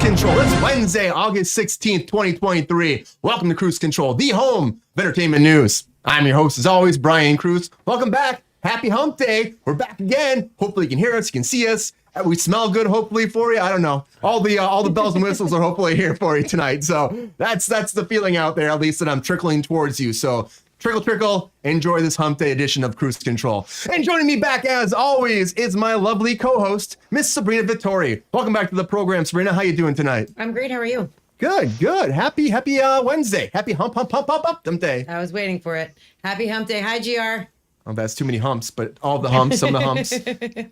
Control. It's Wednesday, August 16th, 2023. Welcome to Kruse Control, the home of entertainment news. I'm your host, as always, Brian Kruse. Welcome back. Happy Hump Day. We're back again. Hopefully you can hear us, you can see us. We smell good, hopefully, for you. I don't know. All the bells and whistles are hopefully here for you tonight. So that's the feeling out there, at least that I'm trickling towards you. So trickle, trickle. Enjoy this Hump Day edition of Kruse Control. And joining me back, as always, is my lovely co-host, Miss Sabrina Vittori. Welcome back to the program, Sabrina. How you doing tonight? I'm great. How are you? Good. Happy Wednesday. Happy hump day. I was waiting for it. Happy Hump Day. Hi, GR. Oh, that's too many humps, but all the humps, some of the humps.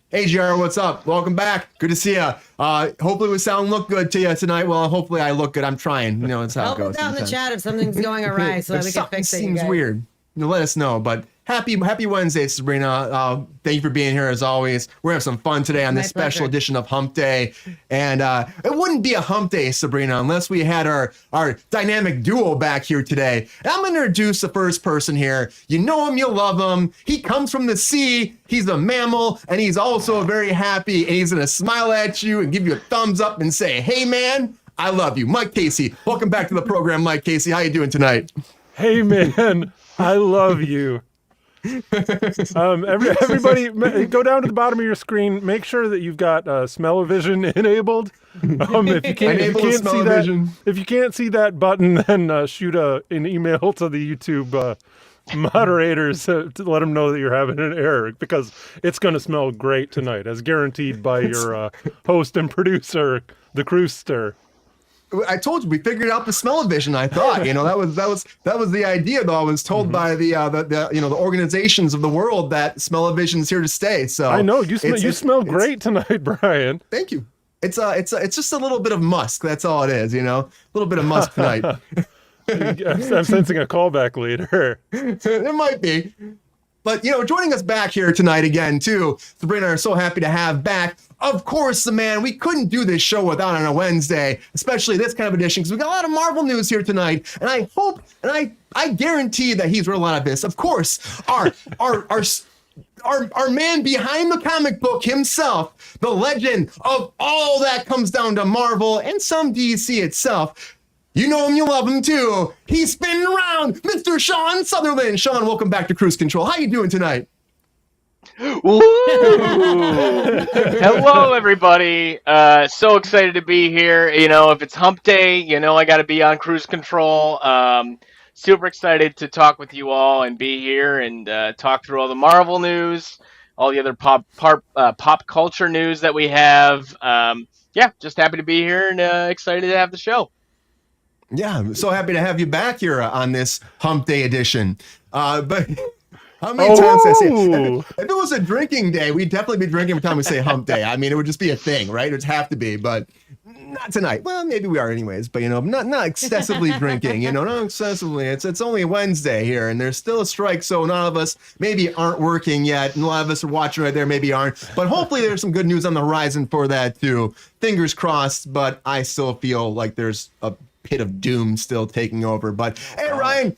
Hey, GR, what's up? Welcome back. Good to see you. Hopefully we sound look good to you tonight. Well, hopefully I look good. I'm trying. You know, that's how it goes. Help us out in the chat if something's going awry so that we can fix it. Seems weird. Let us know. But happy Wednesday, Sabrina. Thank you for being here as always. We're having some fun today on this special edition of Hump Day. And it wouldn't be a Hump Day, Sabrina, unless we had our dynamic duo back here today. And I'm going to introduce the first person here. You know him, you love him. He comes from the sea. He's a mammal, and he's also very happy. And he's going to smile at you and give you a thumbs up and say, hey, man, I love you. Mike Casey. Welcome back to the program, Mike Casey. How you doing tonight? Hey, man, I love you. Everybody, go down to the bottom of your screen. Make sure that you've got smell-o-vision enabled. If you can't see that button, then shoot an email to the YouTube moderators to let them know that you're having an error, because it's going to smell great tonight, as guaranteed by your host and producer, the Krusester. I told you we figured out the smell-o-vision. I thought, that was the idea, though. I was told by the organizations of the world that smell-o-vision is here to stay. So I know you smell great tonight, Brian. Thank you. It's just a little bit of musk. That's all it is. A little bit of musk tonight. I'm sensing a callback later. It might be. But, joining us back here tonight again, too, Sabrina and I are so happy to have back, of course, the man we couldn't do this show without on a Wednesday, especially this kind of edition, because we got a lot of Marvel news here tonight. And I hope, and I guarantee that he's real out of this. Of course, our man behind the comic book himself, the legend of all that comes down to Marvel and some DC itself. You know him, you love him too. He's spinning around, Mr. Sean Sutherland. Sean, welcome back to Kruse Control. How you doing tonight? Ooh. Hello, everybody. So excited to be here. If it's Hump Day, I got to be on Kruse Control. Super excited to talk with you all and be here and talk through all the Marvel news, all the other pop culture news that we have. Just happy to be here and excited to have the show. Yeah, I'm so happy to have you back here on this Hump Day edition. But how many times I say, if it was a drinking day, we'd definitely be drinking every time we say Hump Day. I mean, it would just be a thing, right? It would have to be, but not tonight. Well, maybe we are anyways, but not excessively drinking. Not excessively. It's only a Wednesday here, and there's still a strike, so none of us maybe aren't working yet, and a lot of us are watching right there, maybe aren't. But hopefully, there's some good news on the horizon for that too. Fingers crossed. But I still feel like there's a pit of doom still taking over. But hey, Ryan,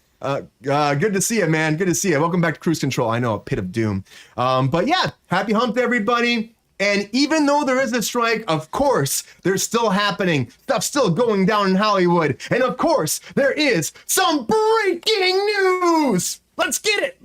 good to see you, man. Good to see you. Welcome back to Kruse Control. I know, a pit of doom. But yeah, happy hump to everybody. And even though there is a strike, of course, there's still happening. Stuff's still going down in Hollywood. And of course, there is some breaking news. Let's get it.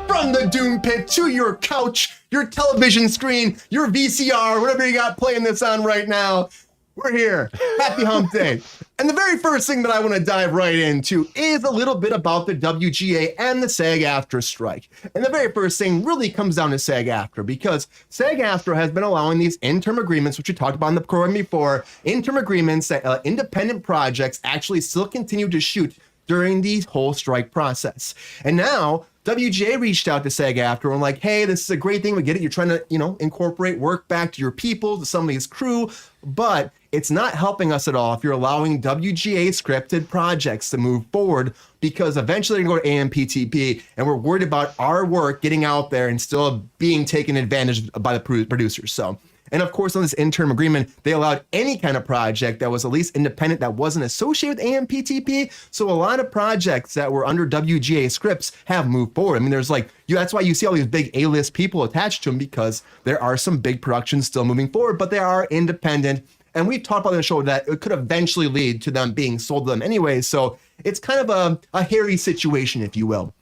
From the doom pit to your couch, your television screen, your VCR, whatever you got playing this on right now, we're here. Happy Hump Day. And the very first thing that I want to dive right into is a little bit about the WGA and the SAG-AFTRA strike. And the very first thing really comes down to SAG-AFTRA, because SAG-AFTRA has been allowing these interim agreements, which we talked about in the program before, interim agreements that independent projects actually still continue to shoot during the whole strike process. And now WGA reached out to SAG-AFTRA and like, hey, this is a great thing. We get it. You're trying to, incorporate work back to your people, to somebody's crew. But it's not helping us at all if you're allowing WGA scripted projects to move forward, because eventually they're going to go to AMPTP, and we're worried about our work getting out there and still being taken advantage of by the producers. So, and of course, on this interim agreement, they allowed any kind of project that was at least independent that wasn't associated with AMPTP. So a lot of projects that were under WGA scripts have moved forward. I mean, there's like, that's why you see all these big A-list people attached to them, because there are some big productions still moving forward, but they are independent. And we've talked about in the show that it could eventually lead to them being sold to them anyway. So it's kind of a hairy situation, if you will.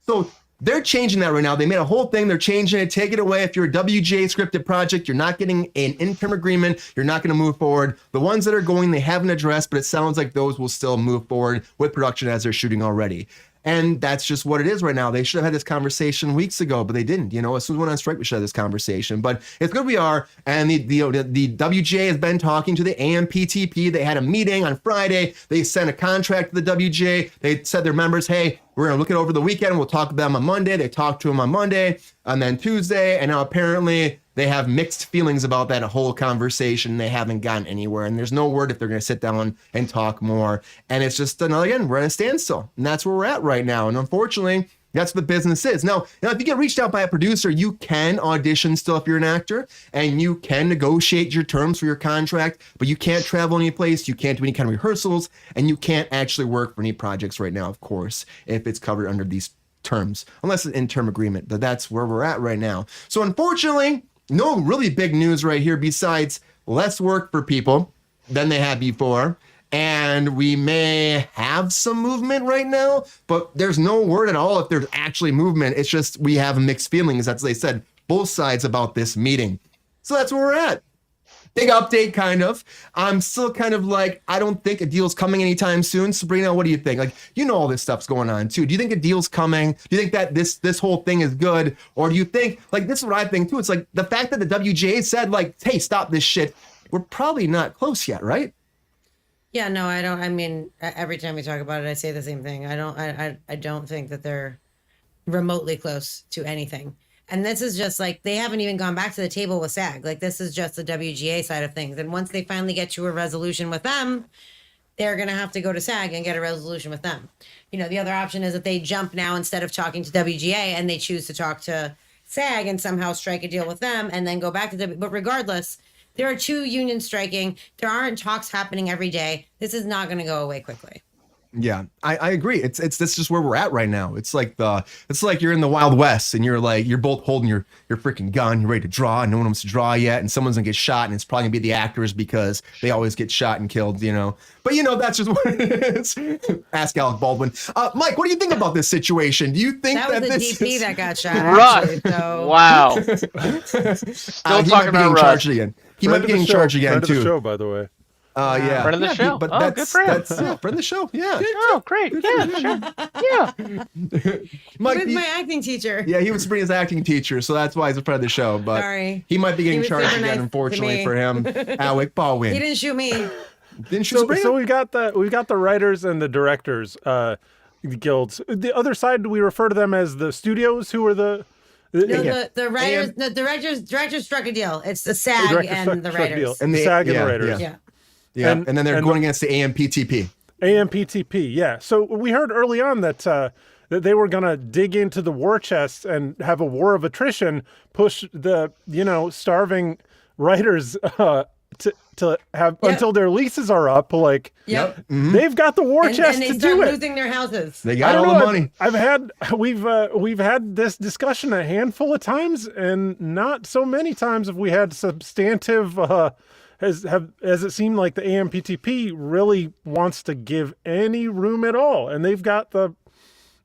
So they're changing that right now. They made a whole thing. They're changing it. Take it away. If you're a WGA scripted project, you're not getting an interim agreement. You're not going to move forward. The ones that are going, they haven't addressed, but it sounds like those will still move forward with production as they're shooting already. And that's just what it is right now. They should have had this conversation weeks ago, but they didn't. As soon as we went on strike, we should have this conversation. But it's good we are. And the WGA has been talking to the AMPTP. They had a meeting on Friday. They sent a contract to the WGA. They said their members, hey, we're going to look it over the weekend. We'll talk to them on Monday. They talked to them on Monday and then Tuesday. And now apparently they have mixed feelings about that whole conversation. They haven't gotten anywhere. And there's no word if they're going to sit down and talk more. And it's just, again, we're at a standstill. And that's where we're at right now. And unfortunately, that's what the business is. Now, if you get reached out by a producer, you can audition still if you're an actor, and you can negotiate your terms for your contract, but you can't travel any place, you can't do any kind of rehearsals, and you can't actually work for any projects right now, of course, if it's covered under these terms, unless it's an interim agreement. But that's where we're at right now. So unfortunately, no really big news right here besides less work for people than they had before. And we may have some movement right now, but there's no word at all if there's actually movement. It's just we have mixed feelings, as they said, both sides about this meeting. So that's where we're at. Big update, kind of. I'm still kind of like, I don't think a deal's coming anytime soon. Sabrina, what do you think? Like, all this stuff's going on too. Do you think a deal's coming? Do you think that this whole thing is good? Or do you think, like, this is what I think too. It's like the fact that the WGA said, like, hey, stop this shit. We're probably not close yet, right? Yeah, no, I don't. I mean, every time we talk about it, I say the same thing. I don't think that they're remotely close to anything. And this is just like, they haven't even gone back to the table with SAG. Like, this is just the WGA side of things. And once they finally get to a resolution with them, they're going to have to go to SAG and get a resolution with them. The other option is that they jump now instead of talking to WGA and they choose to talk to SAG and somehow strike a deal with them and then go back to W. But regardless, there are two unions striking. There aren't talks happening every day. This is not going to go away quickly. Yeah, I agree. It's this is just where we're at right now. It's like you're in the Wild West and you're both holding your freaking gun, you're ready to draw, and no one wants to draw yet, and someone's gonna get shot, and it's probably gonna be the actors because they always get shot and killed, But that's just what it is. Ask Alec Baldwin. Mike, what do you think about this situation? Do you think that was this the DP that got shot? Russ. Actually, so. Wow. Still talking about Russ. He might be getting charged again friend too. Of the show, by the way. Yeah. Friend of the show. But good for him. That's friend of the show. Yeah. Oh, great. Yeah, sure. Yeah. Mike, With my acting teacher. Yeah, he was Sabrina's acting teacher, so that's why he's a friend of the show. But Sorry. he might be getting was charged super again, nice unfortunately to for him. Alec Baldwin. He didn't shoot me. Didn't shoot Sabrina? So we've got the writers and the directors guilds. The other side, do we refer to them as the studios, who are the The writers, the directors struck a deal. It's the SAG and the writers. And the SAG and the writers. Yeah. And then they're going against the AMPTP. AMPTP, yeah. So we heard early on that they were going to dig into the war chest and have a war of attrition, push the starving writers to have until their leases are up. Like, they've got the war chest and to they do start it. losing their houses. They got all the money. We've had this discussion a handful of times, and not so many times have we had substantive. Has it seemed like the AMPTP really wants to give any room at all, and they've got the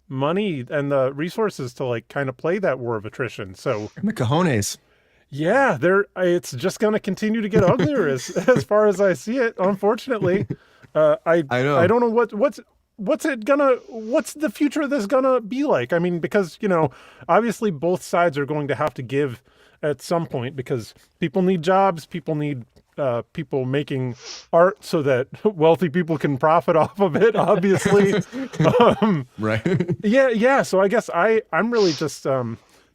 money and the resources to like kind of play that war of attrition. So the cojones. Yeah, it's just going to continue to get uglier as far as I see it. Unfortunately, I know. I don't know what's the future of this gonna be like. I mean, because obviously both sides are going to have to give at some point because people need jobs, people need people making art so that wealthy people can profit off of it, obviously. Right. Yeah. So I guess I'm really just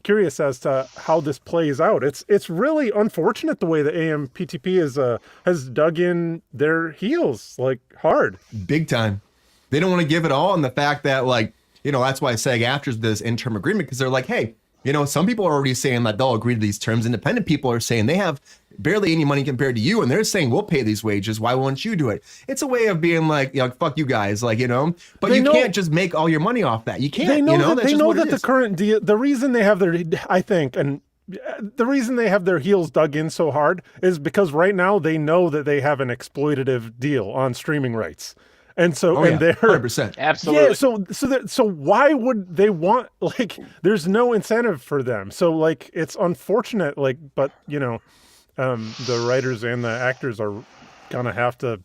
curious as to how this plays out. It's really unfortunate the way the AMPTP has dug in their heels like hard. Big time. They don't want to give it all, and the fact that that's why SAG-AFTRA's this interim agreement, because they're like, hey, some people are already saying that they'll agree to these terms. Independent people are saying they have barely any money compared to you, and they're saying we'll pay these wages. Why won't you do it? It's a way of being like, fuck you guys, but you can't just make all your money off that. You can't. They know that the current deal. The reason they have their, I think, and the reason they have their heels dug in so hard is because right now they know that they have an exploitative deal on streaming rights. And so, they're 100%. Absolutely. Yeah. So why would they want, there's no incentive for them. So it's unfortunate, but the writers and the actors are going to have to,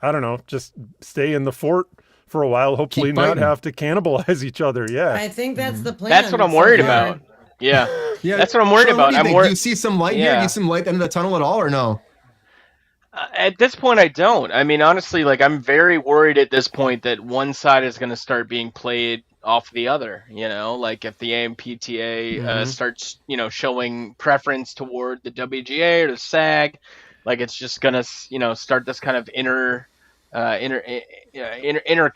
I don't know, just stay in the fort for a while, hopefully not have to cannibalize each other. Yeah. I think that's the plan. That's what I'm worried about. Yeah. That's what I'm worried about. Do you see some light here? Do you see some light at the end of the tunnel at all, or no? At this point, I don't. I mean, honestly, I'm very worried at this point that one side is going to start being played off the other. If the AMPTA starts, showing preference toward the WGA or the SAG, it's just going to, start this kind of inner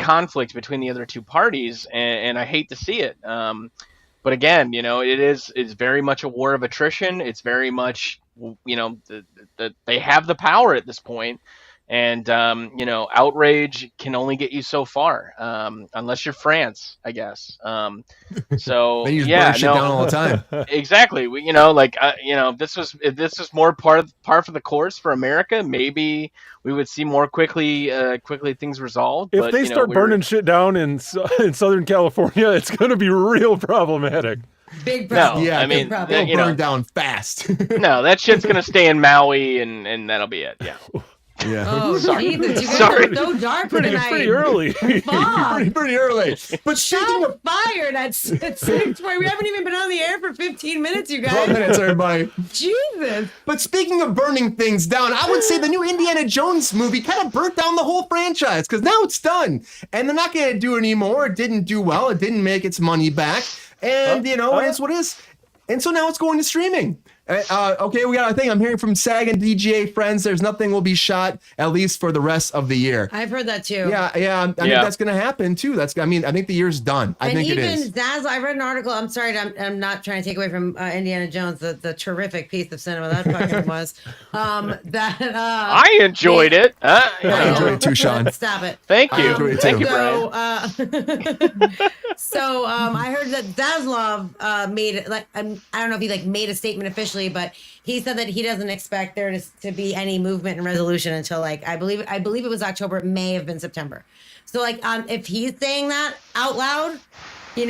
conflict between the other two parties, and I hate to see it. But again, it's very much a war of attrition. It's very much, they have the power at this point, and outrage can only get you so far, unless you're France, I guess. So they just burn shit down all the time. Exactly. If this was more par for the course for America, maybe we would see more quickly things resolved. If they start burning shit down in Southern California, it's going to be real problematic. Big problem. No, I mean, it'll burn down fast. No, that shit's going to stay in Maui, and that'll be it. Yeah. Yeah. Oh, Sorry. Jesus, you guys Sorry. are so dark tonight. Pretty early. Fuck. pretty early. But speaking of fired at 6. We haven't even been on the air for 15 minutes, you 12 guys. minutes, everybody. Jesus. But speaking of burning things down, I would say the new Indiana Jones movie kind of burnt down the whole franchise, because now it's done. And they're not going to do it anymore. It didn't do well. It didn't make its money back. And, it's what it is. And so now it's going to streaming. Okay, we got a thing. I'm hearing from SAG and WGA friends. There's nothing will be shot, at least for the rest of the year. I've heard that too. Yeah. I think that's going to happen too. I think the year's done. I think it is. And even Dazzle, I read an article. I'm sorry, I'm not trying to take away from Indiana Jones, the terrific piece of cinema that fucking was. I enjoyed it. I enjoyed it too, Sean. Stop it. Thank you. Thank you, So, Brian. I heard that Zaslav made it. I don't know if he made a statement officially, but he said that he doesn't expect there to be any movement and resolution until I believe it was October. It may have been September. So if he's saying that out loud, I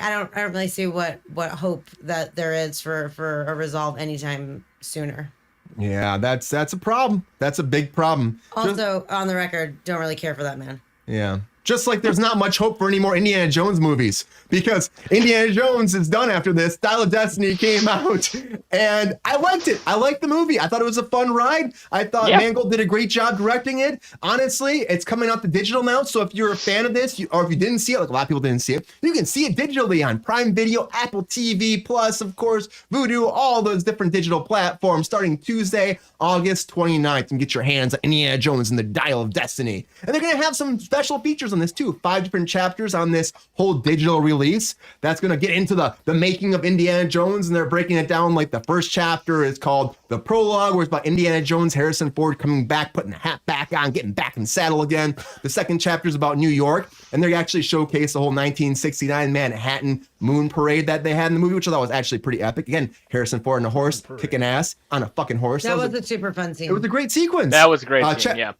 don't really see what hope that there is for a resolve anytime sooner. Yeah, that's a problem. That's a big problem. Also, on the record, don't really care for that man. Yeah. Just like there's not much hope for any more Indiana Jones movies, because Indiana Jones is done after this. Dial of Destiny came out, and I liked it. I liked the movie. I thought it was a fun ride. I thought Mangold did a great job directing it. Honestly, it's coming out to digital now, so if you're a fan of this, or if you didn't see it, like a lot of people didn't see it, you can see it digitally on Prime Video, Apple TV Plus, of course, Vudu, all those different digital platforms, starting Tuesday, August 29th, and get your hands on Indiana Jones and the Dial of Destiny. And they're going to have some special features on this too. 5 different chapters on this whole digital release. That's going to get into the making of Indiana Jones, and they're breaking it down. Like the first chapter is called The Prologue, where it's about Indiana Jones, Harrison Ford coming back, putting the hat back on, getting back in the saddle again. The second chapter is about New York, and they actually showcase the whole 1969 Manhattan Moon Parade that they had in the movie, which I thought was actually pretty epic. Again, Harrison Ford on a horse, kicking ass on a fucking horse. That was a super fun scene. It was a great sequence. That was a great scene, yeah.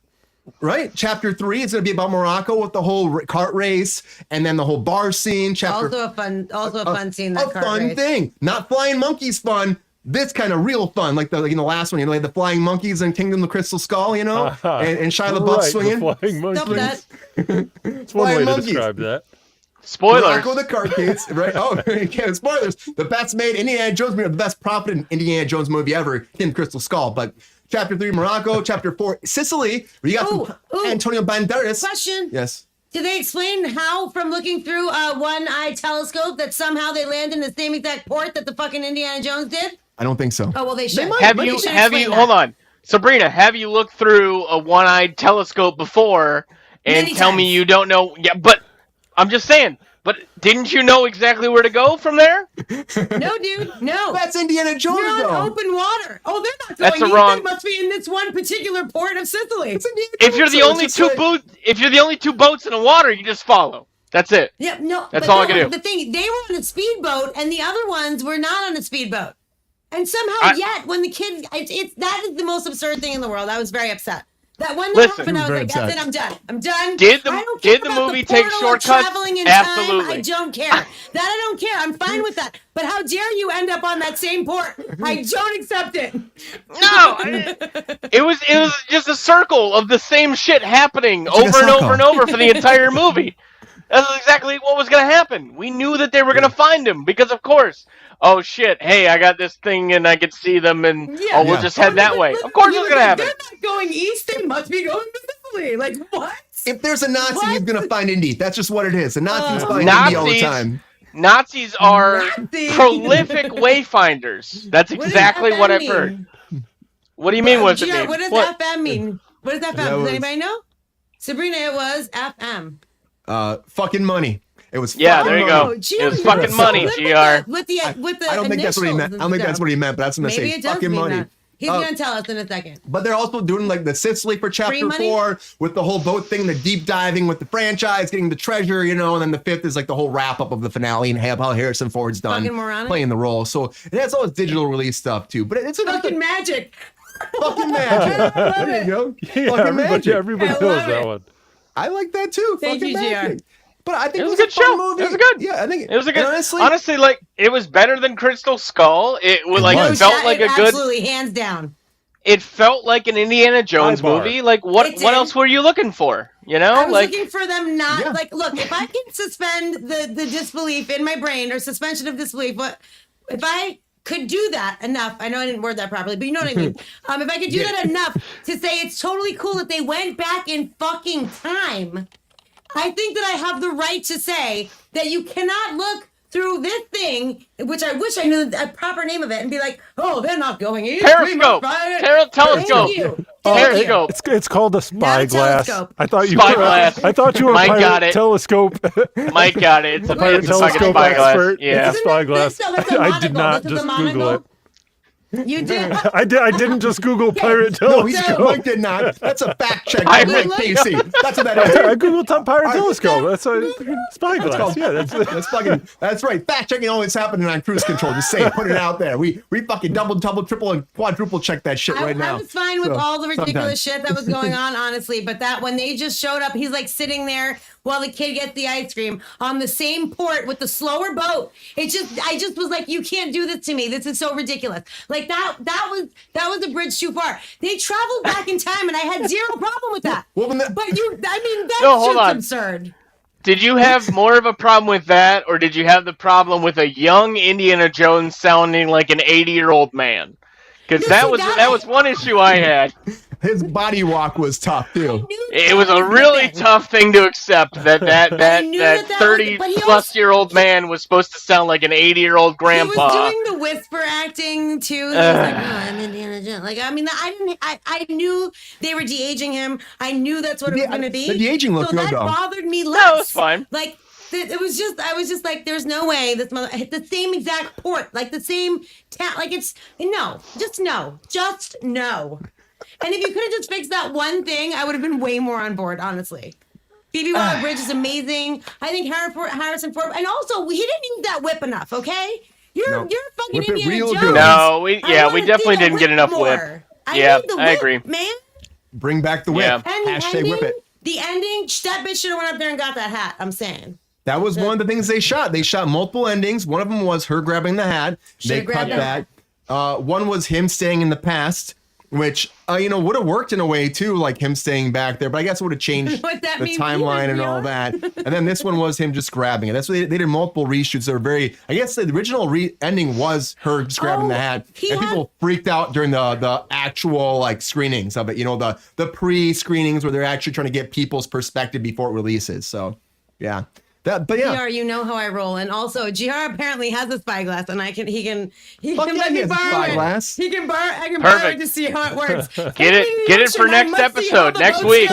Right, chapter 3 is going to be about Morocco with the whole cart race, and then the whole bar scene. Also a fun scene. That a fun thing, not flying monkeys fun. This kind of real fun, like the last one, like the flying monkeys in Kingdom of the Crystal Skull, and Shia LaBeouf swinging. The flying monkeys. It's one way to describe that. Spoilers. Morocco, the cart gates, right? Oh, yeah, spoilers. The best made Indiana Jones movie, the best profited Indiana Jones movie ever, Kingdom of the Crystal Skull, but. Chapter 3, Morocco. Chapter 4, Sicily. Where you got some Antonio Banderas. Question. Yes. Did they explain how, from looking through a one-eye telescope, that somehow they land in the same exact port that the fucking Indiana Jones did? I don't think so. Oh well, they should. Have you hold on, Sabrina? Have you looked through a one-eyed telescope before and Many tell me times. you don't know? Yeah, but I'm just saying. But didn't you know exactly where to go from there? No, dude, no. That's Indiana Jones, You're on though. open water. Oh, they're not That's going the east. wrong- They must be in this one particular port of Sicily. It's Indiana If you're Jones, the so only it's just like- if you're the only two boats in the water, you just follow. That's it. Yeah, no. That's but all I no, can do. The thing, they were on a speedboat, and the other ones were not on a speedboat. And somehow, yet, when the kid, that is the most absurd thing in the world. I was very upset. That one that Listen. happened, I was Very like, that's upset. it, I'm done. I'm done. Did the- I don't did care the about movie the take portal of shortcuts? traveling in Absolutely. time. I don't care. That I don't care. I'm fine with that. But how dare you end up on that same port? I don't accept it. No, it was just a circle of the same shit happening over and circle. over and over for the entire movie. That's exactly what was going to happen. We knew that they were going to find him because, of course, oh shit, hey, I got this thing and I could see them and Yeah. we'll Yeah. just head that way. Of course, it was going to happen. They're not going east. They must be going to Sicily. Like what? If there's a Nazi, What? he's gonna find Indy. That's just what it is. The Nazis find Indy all the Nazis- time. Nazis are Nazis. prolific wayfinders. That's What does exactly what FM I've heard. mean? What do you mean? What's it GR, mean? what does What? FM mean? What does FM? That Does was- anybody know? Sabrina, it was FM. Fucking money. It was. Yeah, fucking there you money. go. Gee, It was you're fucking so money, good GR. With the I don't think that's what he initials meant. I and don't think that's stuff. what he meant. But that's what I'm Maybe saying. it does Fucking mean money. that. He's gonna tell us in a second. But they're also doing like the Sicily for Free chapter money? 4 with the whole boat thing, the deep diving with the franchise, getting the treasure, and then the 5th is like the whole wrap up of the finale and how Harrison Ford's done Fucking moronic. playing the role. So it has all this digital release stuff too. But it's a Fucking magic. fucking magic. There you go. Yeah, Fucking magic. everybody I knows love that it. one. I like that too. Thank fucking you, magic. GR. But I think It was a a good fun show. movie. It was good. Yeah, I think It was a good. Honestly, Honestly, it was better than Crystal Skull. It was like was. felt like a good. Absolutely, hands down. It felt like an Indiana Jones High bar. movie. Like what? It What did. else were you looking for? You know, I was like looking for them not Yeah. like. Look, if I can suspend the disbelief in my brain or suspension of disbelief, what if I could do that enough? I know I didn't word that properly, but you know what I mean. If I could do that enough to say it's totally cool that they went back in fucking time, I think that I have the right to say that you cannot look through this thing, which I wish I knew the proper name of it, and be like, oh, they're not going east. We Periscope. must find it." Telescope. Thank you. Oh, Thank you. Periscope. It's called a Not a spyglass. telescope. I thought you Spyglass. I thought you were a Mike got pirate it. telescope. Mike got it. It's a pirate it's a fucking telescope spyglass. expert. Yeah. It's a spyglass. That's a I did monocle. not This is a just Google it. monocle. You did. I didn't just Google pirate no, he's telescope. Mike did not. That's a fact check. I by Mike looked- Casey. That's what that is. I googled pirate I- telescope. That's a spyglass. called- Yeah, that's That's right. Fact checking always happening on Kruse Control. Just say it, put it out there. We fucking double, triple, and quadruple check that shit right now. I was fine with So, all the ridiculous sometimes. shit that was going on, honestly. But that when they just showed up, he's like sitting there while the kid gets the ice cream on the same port with the slower boat. I just was like, you can't do this to me. This is so ridiculous. Like that was a bridge too far. They traveled back in time, and I had zero problem with that. Well, then But that's No, hold just on. absurd. Did you have more of a problem with that, or did you have the problem with a young Indiana Jones sounding like an 80-year-old man? Because No, that see, was that- that was one issue I had. His body walk was tough too. It was a really tough thing to accept that knew that was- 30 but he plus year old man was supposed to sound like an 80-year-old grandpa. He was doing the whisper acting too. He was like, "Oh, I'm Indiana Jones." Like, I mean, I knew they were de-aging him. I knew that's what it was going to be. The de-aging looked so good that though. bothered me less. No, it's fine. Like, it was just, I was just like, there's no way this mother hit the same exact port, like the same town. Like, it's no. And if you could have just fixed that one thing, I would have been way more on board, honestly. Phoebe Waller-Bridge is amazing. I think Harrison Ford, and also he didn't use that whip enough. Okay, you're No. fucking Whip it Indiana real Jones. good. No, we I wanna definitely see the didn't get enough whip. more. Yeah, need the I whip, agree. man. Bring back the whip. Yeah. And the Hashtag ending, whip it. the ending, that bitch should have went up there and got that hat. I'm saying. That was one of the things they shot. They shot multiple endings. One of them was her grabbing the hat. They Should've cut grabbed that. One was him staying in the past which would have worked in a way too, like him staying back there. But I guess it would have changed What that the means timeline and either, all yeah. that. And then this one was him just grabbing it. That's what they did multiple reshoots. They were very. I guess the original ending was her just grabbing the hat, and people freaked out during the actual like screenings of it. The pre-screenings where they're actually trying to get people's perspective before it releases. So, yeah. But yeah, GR, you know how I roll, and also GR apparently has a spyglass, and he can Fuck yeah, let he me has a borrow spyglass. it. He can borrow. I can borrow it Perfect. to see how it works. Get it for next episode, next week.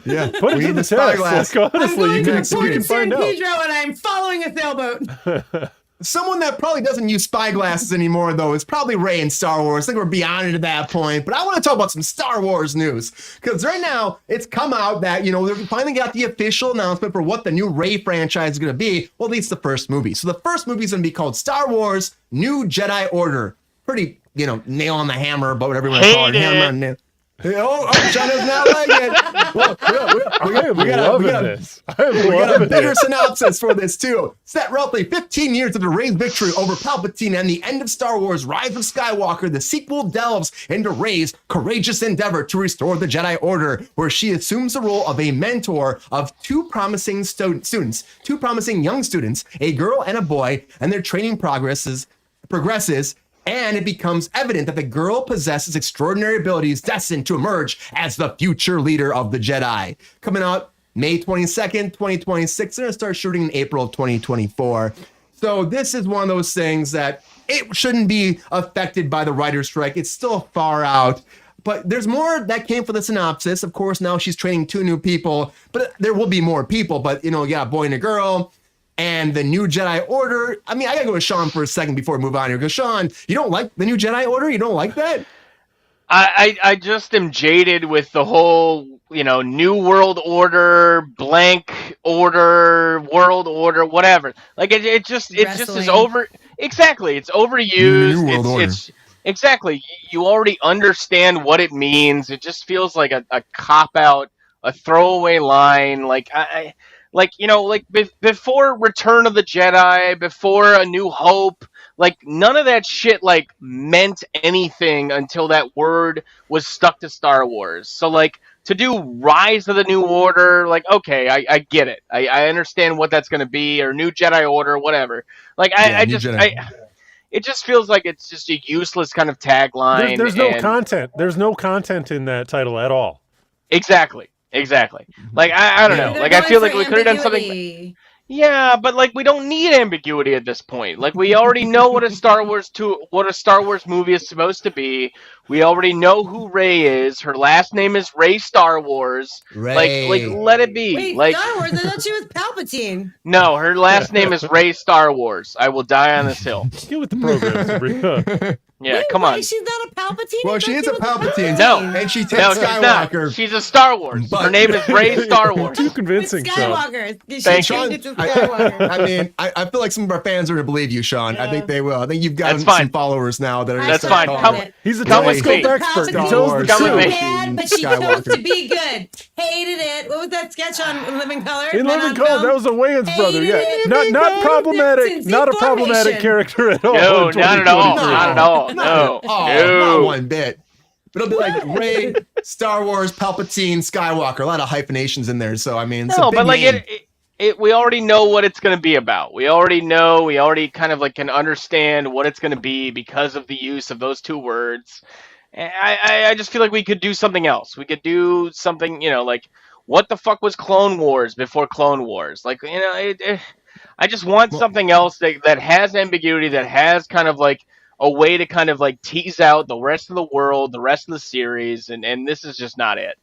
yeah. Put it We to need the the test. spyglass. Like, honestly, I'm you going can, to we Port can San find out. Pedro, and I'm following a sailboat. Someone that probably doesn't use spyglasses anymore, though, is probably Rey in Star Wars. I think we're beyond it at that point. But I want to talk about some Star Wars news. Because right now, it's come out that, they finally got the official announcement for what the new Rey franchise is going to be. Well, at least the first movie. So the first movie is going to be called Star Wars New Jedi Order. Pretty, nail on the hammer, but whatever you want to call it. Hate Hammer it. on nail. John does not like it. Well, I am loving this. I am we got a loving bigger it. synopsis for this too. Set roughly 15 years after Rey's victory over Palpatine and the end of Star Wars Rise of Skywalker, the sequel delves into Rey's courageous endeavor to restore the Jedi Order, where she assumes the role of a mentor of two promising young students, a girl and a boy, and their training progresses, and it becomes evident that the girl possesses extraordinary abilities destined to emerge as the future leader of the Jedi. Coming out May 22nd, 2026. They're going to start shooting in April of 2024. So this is one of those things that it shouldn't be affected by the writer's strike. It's still far out. But there's more that came from the synopsis. Of course, now she's training two new people, but there will be more people. But, you got a boy and a girl. And the New Jedi Order. I mean, I gotta go with Sean for a second before we move on here. Because Sean, you don't like the New Jedi Order? You don't like that? I just am jaded with the whole, New World Order, blank order, world order, whatever. Like it just is Wrestling. over. Exactly, it's overused. New World Order. It's exactly. You already understand what it means. It just feels like a cop out, a throwaway line. Before Return of the Jedi, before A New Hope, none of that shit meant anything until that word was stuck to Star Wars. So to do Rise of the New Order, okay, I get it. I understand what that's gonna be, or New Jedi Order, whatever. It just feels like it's just a useless kind of tagline. There's no content. There's no content in that title at all. Exactly. I don't know. I feel like we could have done something. Ambiguity. Yeah, but we don't need ambiguity at this point. We already know what a Star Wars movie is supposed to be. We already know who Rey is. Her last name is Rey Star Wars. Rey. Let it be. Wait, Star Wars? I thought she was Palpatine. No, her last name is Rey Star Wars. I will die on this hill. Get with the program, Sabrina. Yeah, Wait, come on. She's not a Palpatine? Well, I she thought is a was Palpatine. No. And she takes No, she's not. Skywalker. She's a Star Wars. But- Her name is Rey Star Wars. Too It's convincing. So. Skywalker. She Thank changed you. it to Skywalker. I mean, I feel like some of our fans are going to believe you, Sean. I think they will. I think you've got That's some fine. followers now that are That's gonna start fine. calling Come- it. He's a Come with telescope me. expert. He Palpatine tells Wars. the Come with was me. truth. bad, but she chose Skywalker. to be good. Hated it. What was that sketch on Living Color? In Men Living on Color, Film? that was a Wayans brother. Yeah, Hated not it. problematic. Since Not a the problematic formation. character at all. No, in not at all. 2023. Not at all. No. Not one bit. But it'll be like Rey, Star Wars, Palpatine, Skywalker. A lot of hyphenations in there. So, I mean, it's a No, big but name. we already know what it's going to be about. We already know. We already kind of can understand what it's going to be because of the use of those two words. And I just feel like we could do something else. We could do something, what the fuck was Clone Wars before Clone Wars? I just want something else that has ambiguity, that has kind of a way to kind of tease out the rest of the world, the rest of the series, and this is just not it.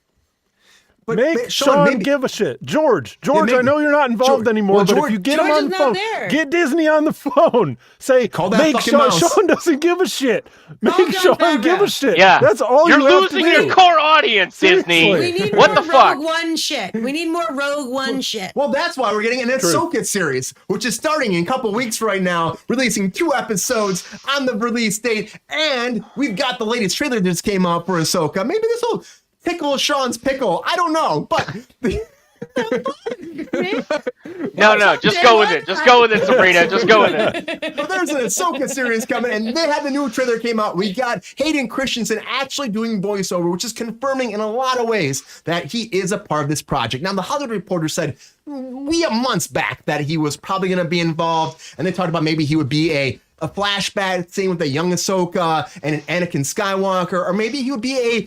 But Make Sean, Sean maybe- give a shit. George, maybe- I know you're not involved George- anymore, well, but George- if you get George him on is the not phone, there. get Disney on the phone. Say, Call that make fucking Sean. mouse. Sean doesn't give a shit. Make John Sean give a Favreau. shit. Yeah. That's all You're you have losing to do. your core audience, Disney. Seriously. We need What more the fuck? Rogue One shit. We need more Rogue One shit. Well, that's why we're getting an True. Ahsoka series, which is starting in a couple weeks right now, releasing 2 episodes on the release date. And we've got the latest trailer that just came out for Ahsoka. Maybe this will tickle Sean's pickle. I don't know. But No, just go with it. Just go with it, Sabrina. Just go with it. So there's an Ahsoka series coming, and they had the new trailer came out. We got Hayden Christensen actually doing voiceover, which is confirming in a lot of ways that he is a part of this project. Now, the Hollywood Reporter said months back that he was probably going to be involved, and they talked about maybe he would be a flashback scene with a young Ahsoka and an Anakin Skywalker, or maybe he would be a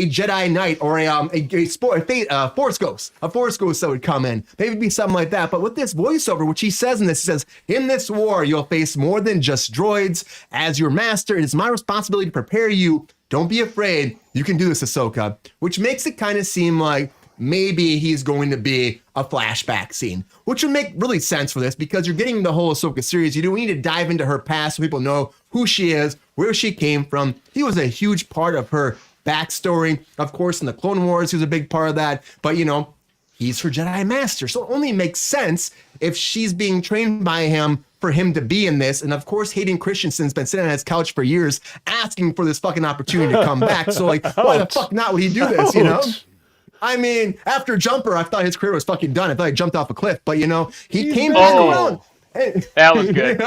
Jedi Knight or a Force Ghost that would come in. Maybe it'd be something like that. But with this voiceover, which he says in this, he says, "In this war, you'll face more than just droids. As your master, it is my responsibility to prepare you. Don't be afraid. You can do this, Ahsoka," which makes it kind of seem like maybe he's going to be a flashback scene, which would make really sense for this because you're getting the whole Ahsoka series. We need to dive into her past so people know who she is, where she came from. He was a huge part of her backstory. Of course, in the Clone Wars, he was a big part of that. But, he's her Jedi Master. So it only makes sense if she's being trained by him for him to be in this. And of course, Hayden Christensen's been sitting on his couch for years asking for this fucking opportunity to come back. So why the fuck not would he do this, I mean, after Jumper, I thought his career was fucking done. I thought he jumped off a cliff, but he came back around. That was good.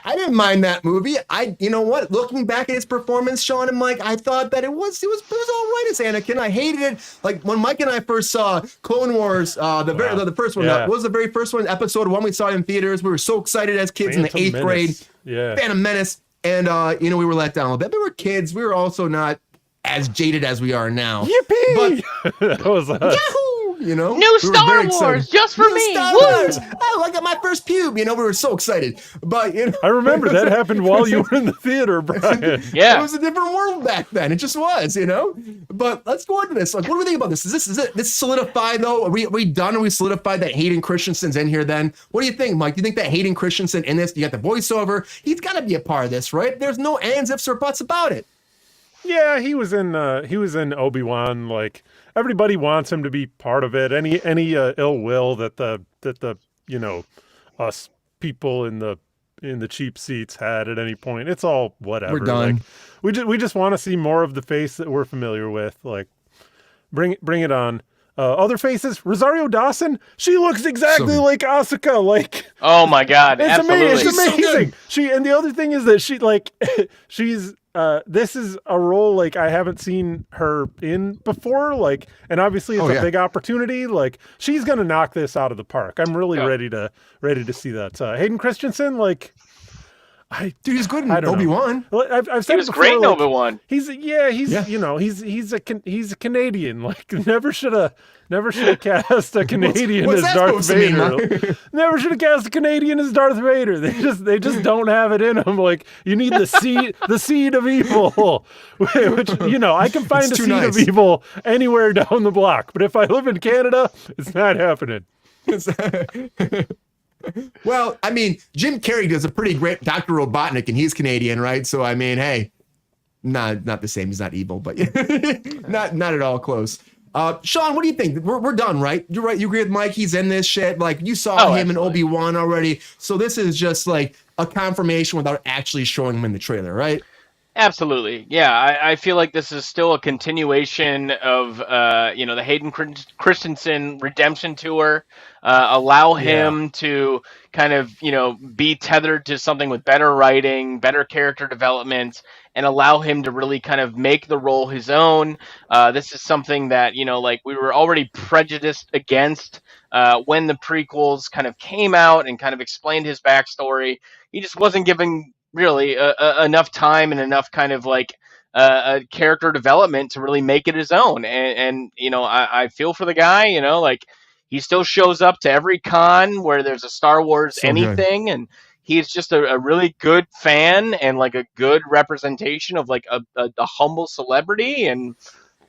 I didn't mind that movie. Looking back at his performance, Sean, I thought that it was all right as Anakin. I hated it. Like when Mike and I first saw Clone Wars, the first one, what was the very first one? Episode 1, we saw it in theaters. We were so excited as kids in the 8th grade. Yeah. Phantom Menace. And, we were let down a little bit. We were kids. We were also not as jaded as we are now. Yippee! But that was Yahoo! New Star Wars just for me. Star Wars. Oh, I got my first pube. We were so excited. But I remember that happened while you were in the theater, Brian. Yeah, it was a different world back then. It just was, But let's go into this. Like, what do we think about this? Is this solidified though? Are we done? Are we solidified that Hayden Christensen's in here? Then what do you think, Mike? Do you think that Hayden Christensen in this? You got the voiceover. He's got to be a part of this, right? There's no ands, ifs, or buts about it. Yeah, he was in Obi-Wan. Like everybody wants him to be part of it. Any ill will that the us people in the cheap seats had at any point, it's all whatever. We're done. Like, we just want to see more of the face that we're familiar with. Like bring it on. Other faces, Rosario Dawson. She looks exactly like Asuka. Like, oh my god, absolutely, it's amazing. So and the other thing is that she's. This is a role like I haven't seen her in before. Like, and obviously it's a big opportunity. Like, she's gonna knock this out of the park. I'm really ready to see that. Hayden Christensen, like. Dude, he's good in Obi-Wan. I've said he was before, great in like, Obi-Wan. He's a Canadian. Like never should have cast a Canadian what's as that Darth supposed to mean, Vader. Never should have cast a Canadian as Darth Vader. They just don't have it in them. Like you need the seed of evil, which I can find a seed of evil anywhere down the block. But if I live in Canada, it's not happening. Well, I mean, Jim Carrey does a pretty great Dr. Robotnik, and he's Canadian, right? So, I mean, hey, not the same. He's not evil, but not at all close. Sean, what do you think? We're done, right? You're right. You agree with Mike? He's in this shit. Like, you saw him in Obi-Wan already. So this is just like a confirmation without actually showing him in the trailer, right? Absolutely. Yeah, I feel like this is still a continuation of, the Hayden Christensen redemption tour. Allow him to kind of, be tethered to something with better writing, better character development, and allow him to really kind of make the role his own. This is something that, we were already prejudiced against when the prequels kind of came out and kind of explained his backstory. He just wasn't giving really enough time and enough kind of character development to really make it his own. And I feel for the guy, he still shows up to every con where there's a Star Wars anything. And he's just a really good fan and like a good representation of like a humble celebrity. And,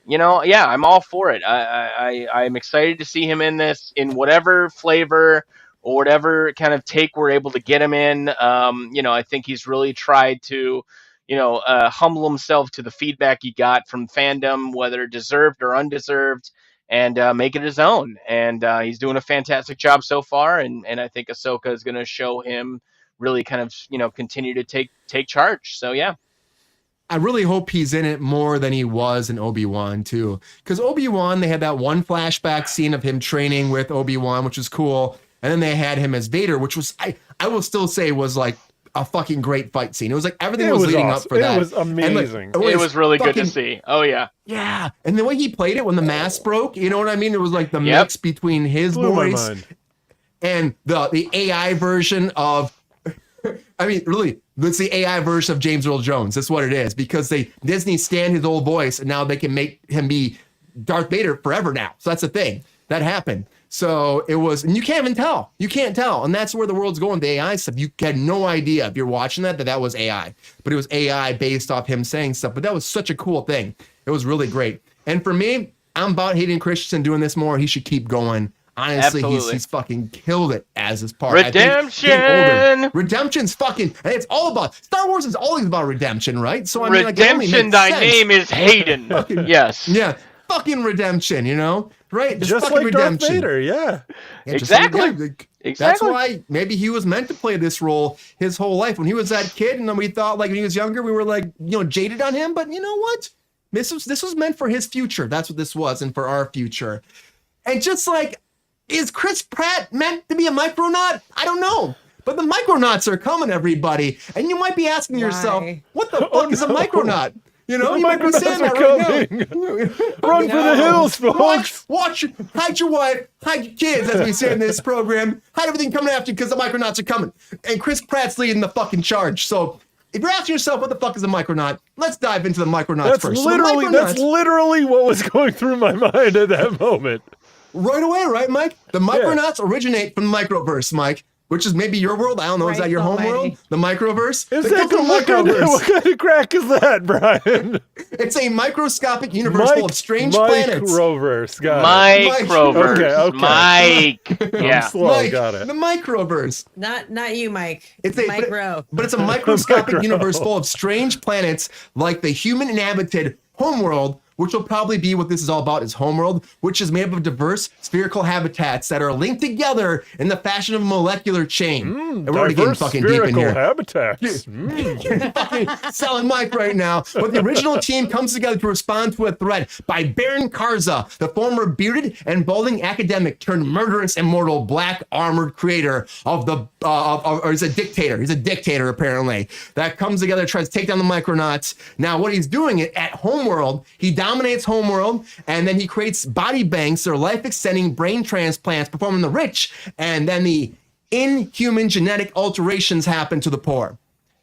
I'm all for it. I'm excited to see him in this in whatever flavor or whatever kind of take we're able to get him in. I think he's really tried to, humble himself to the feedback he got from fandom, whether deserved or undeserved, and make it his own. And he's doing a fantastic job so far. And I think Ahsoka is going to show him really kind of, continue to take charge. So, yeah. I really hope he's in it more than he was in Obi-Wan too. Because Obi-Wan, they had that one flashback scene of him training with Obi-Wan, which was cool. And then they had him as Vader, which was, I will still say was like a fucking great fight scene. It was like everything was leading up for that. It was amazing. It was really good to see. Oh yeah. Yeah. And the way he played it when the mask broke, you know what I mean? It was like the mix between his voice and the AI version of, I mean, really, it's the AI version of James Earl Jones. That's what it is, because Disney stand his old voice, and now they can make him be Darth Vader forever now. So that's the thing that happened. So it was, and you can't even tell. You can't tell, and that's where the world's going. The AI stuff, you had no idea if you're watching that was AI, but it was AI based off him saying stuff. But that was such a cool thing. It was really great. And for me, I'm about Hayden Christensen doing this more. He should keep going. Honestly, he's fucking killed it as his part. Redemption! Redemption's fucking, and it's all about, Star Wars is always about redemption, right? So I mean, redemption, thy name is Hayden. Yes. Yeah, fucking redemption, you know? Right? Just fucking like redemption. Darth Vader, yeah. Exactly. Exactly. That's why maybe he was meant to play this role his whole life. When he was that kid, and then we thought, like, when he was younger, we were like, jaded on him. But you know what? This was meant for his future. That's what this was, and for our future. And just like, is Chris Pratt meant to be a Micronaut? I don't know. But the Micronauts are coming, everybody. And you might be asking yourself, what the fuck is a Micronaut? You know, you might be saying that right now. Run for the hills, folks. Hide your wife, hide your kids, as we say in this program. Hide everything coming after you because the Micronauts are coming. And Chris Pratt's leading the fucking charge. So if you're asking yourself what the fuck is a Micronaut, let's dive into the Micronauts first. That's literally what was going through my mind at that moment. Right away, right, Mike? The Micronauts originate from the Microverse, Mike, which is maybe your world. I don't know. Is that your home world? The Microverse? Is that what kind of crack is that, Brian? It's a microscopic universe full of strange planets. Microverse, got it. Microverse. Okay. Mike. Yeah. I'm slow, Mike, got it. The Microverse. Not you, Mike. It's a micro. But it's a microscopic universe full of strange planets like the human-inhabited homeworld, which will probably be what this is all about, is homeworld, which is made up of diverse spherical habitats that are linked together in the fashion of a molecular chain. And we're already getting fucking deep in here. Habitats. Fucking selling Mike right now. But the original team comes together to respond to a threat by Baron Karza, the former bearded and balding academic turned murderous immortal black armored creator of the or he's a dictator. He's a dictator apparently. That comes together, tries to take down the Micronauts. Now what he's doing it at homeworld, he dominates homeworld, and then he creates body banks or life-extending brain transplants performing the rich, and then the inhuman genetic alterations happen to the poor.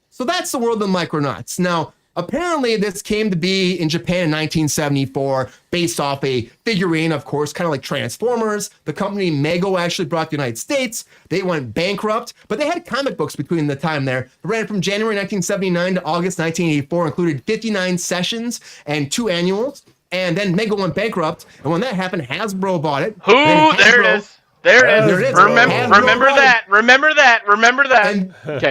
So that's the world of the Micronauts. Now, apparently this came to be in Japan in 1974, based off a figurine, of course, kind of like Transformers. The company Mego actually brought to the United States. They went bankrupt, but they had comic books between the time there. It ran from January 1979 to August 1984, included 59 sessions and 2 annuals. And then Mego went bankrupt, and when that happened, Hasbro bought it. There it is. There it is. Remember that.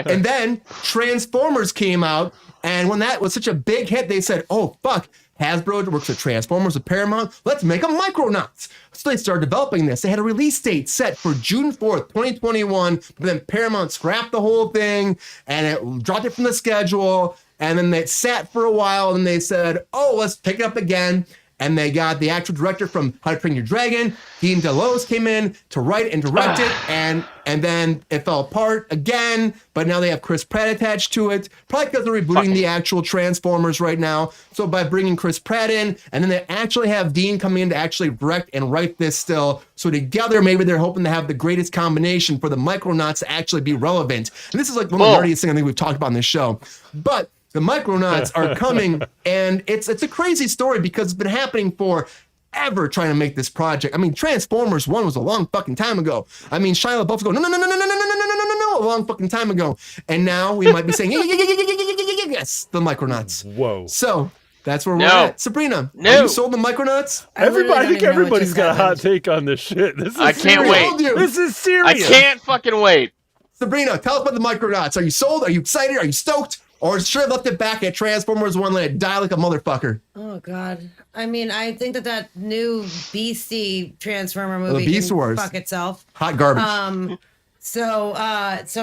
And then Transformers came out, and when that was such a big hit, they said, oh, fuck, Hasbro works with Transformers with Paramount. Let's make a Micronauts. So they started developing this. They had a release date set for June 4th, 2021, but then Paramount scrapped the whole thing, and it dropped it from the schedule, and then it sat for a while, and they said, oh, let's pick it up again. And they got the actual director from How to Train Your Dragon, Dean DeLoes, came in to write and direct it, and then it fell apart again, but now they have Chris Pratt attached to it, probably because they're rebooting the actual Transformers right now. So by bringing Chris Pratt in, and then they actually have Dean come in to actually direct and write this still, so together maybe they're hoping to have the greatest combination for the Micronauts to actually be relevant. And this is like one of the nerdiest things I think we've talked about on this show. But the Micronauts are coming, and it's a crazy story because it's been happening for ever trying to make this project. I mean, Transformers 1 was a long fucking time ago. I mean, Shia LaBeouf's going, no, a long fucking time ago. And now we might be saying, yes, the Micronauts. Whoa. So that's where we're at. Sabrina, are you sold the Micronauts? I think everybody's got a hot take on this shit. I can't wait. This is serious. I can't fucking wait. Sabrina, tell us about the Micronauts. Are you sold? Are you excited? Are you stoked? Or should have left it back at Transformers 1, let it die like a motherfucker? Oh, God. I mean, I think that new beastie Transformer movie Beast can Wars. fuck itself. Hot garbage. So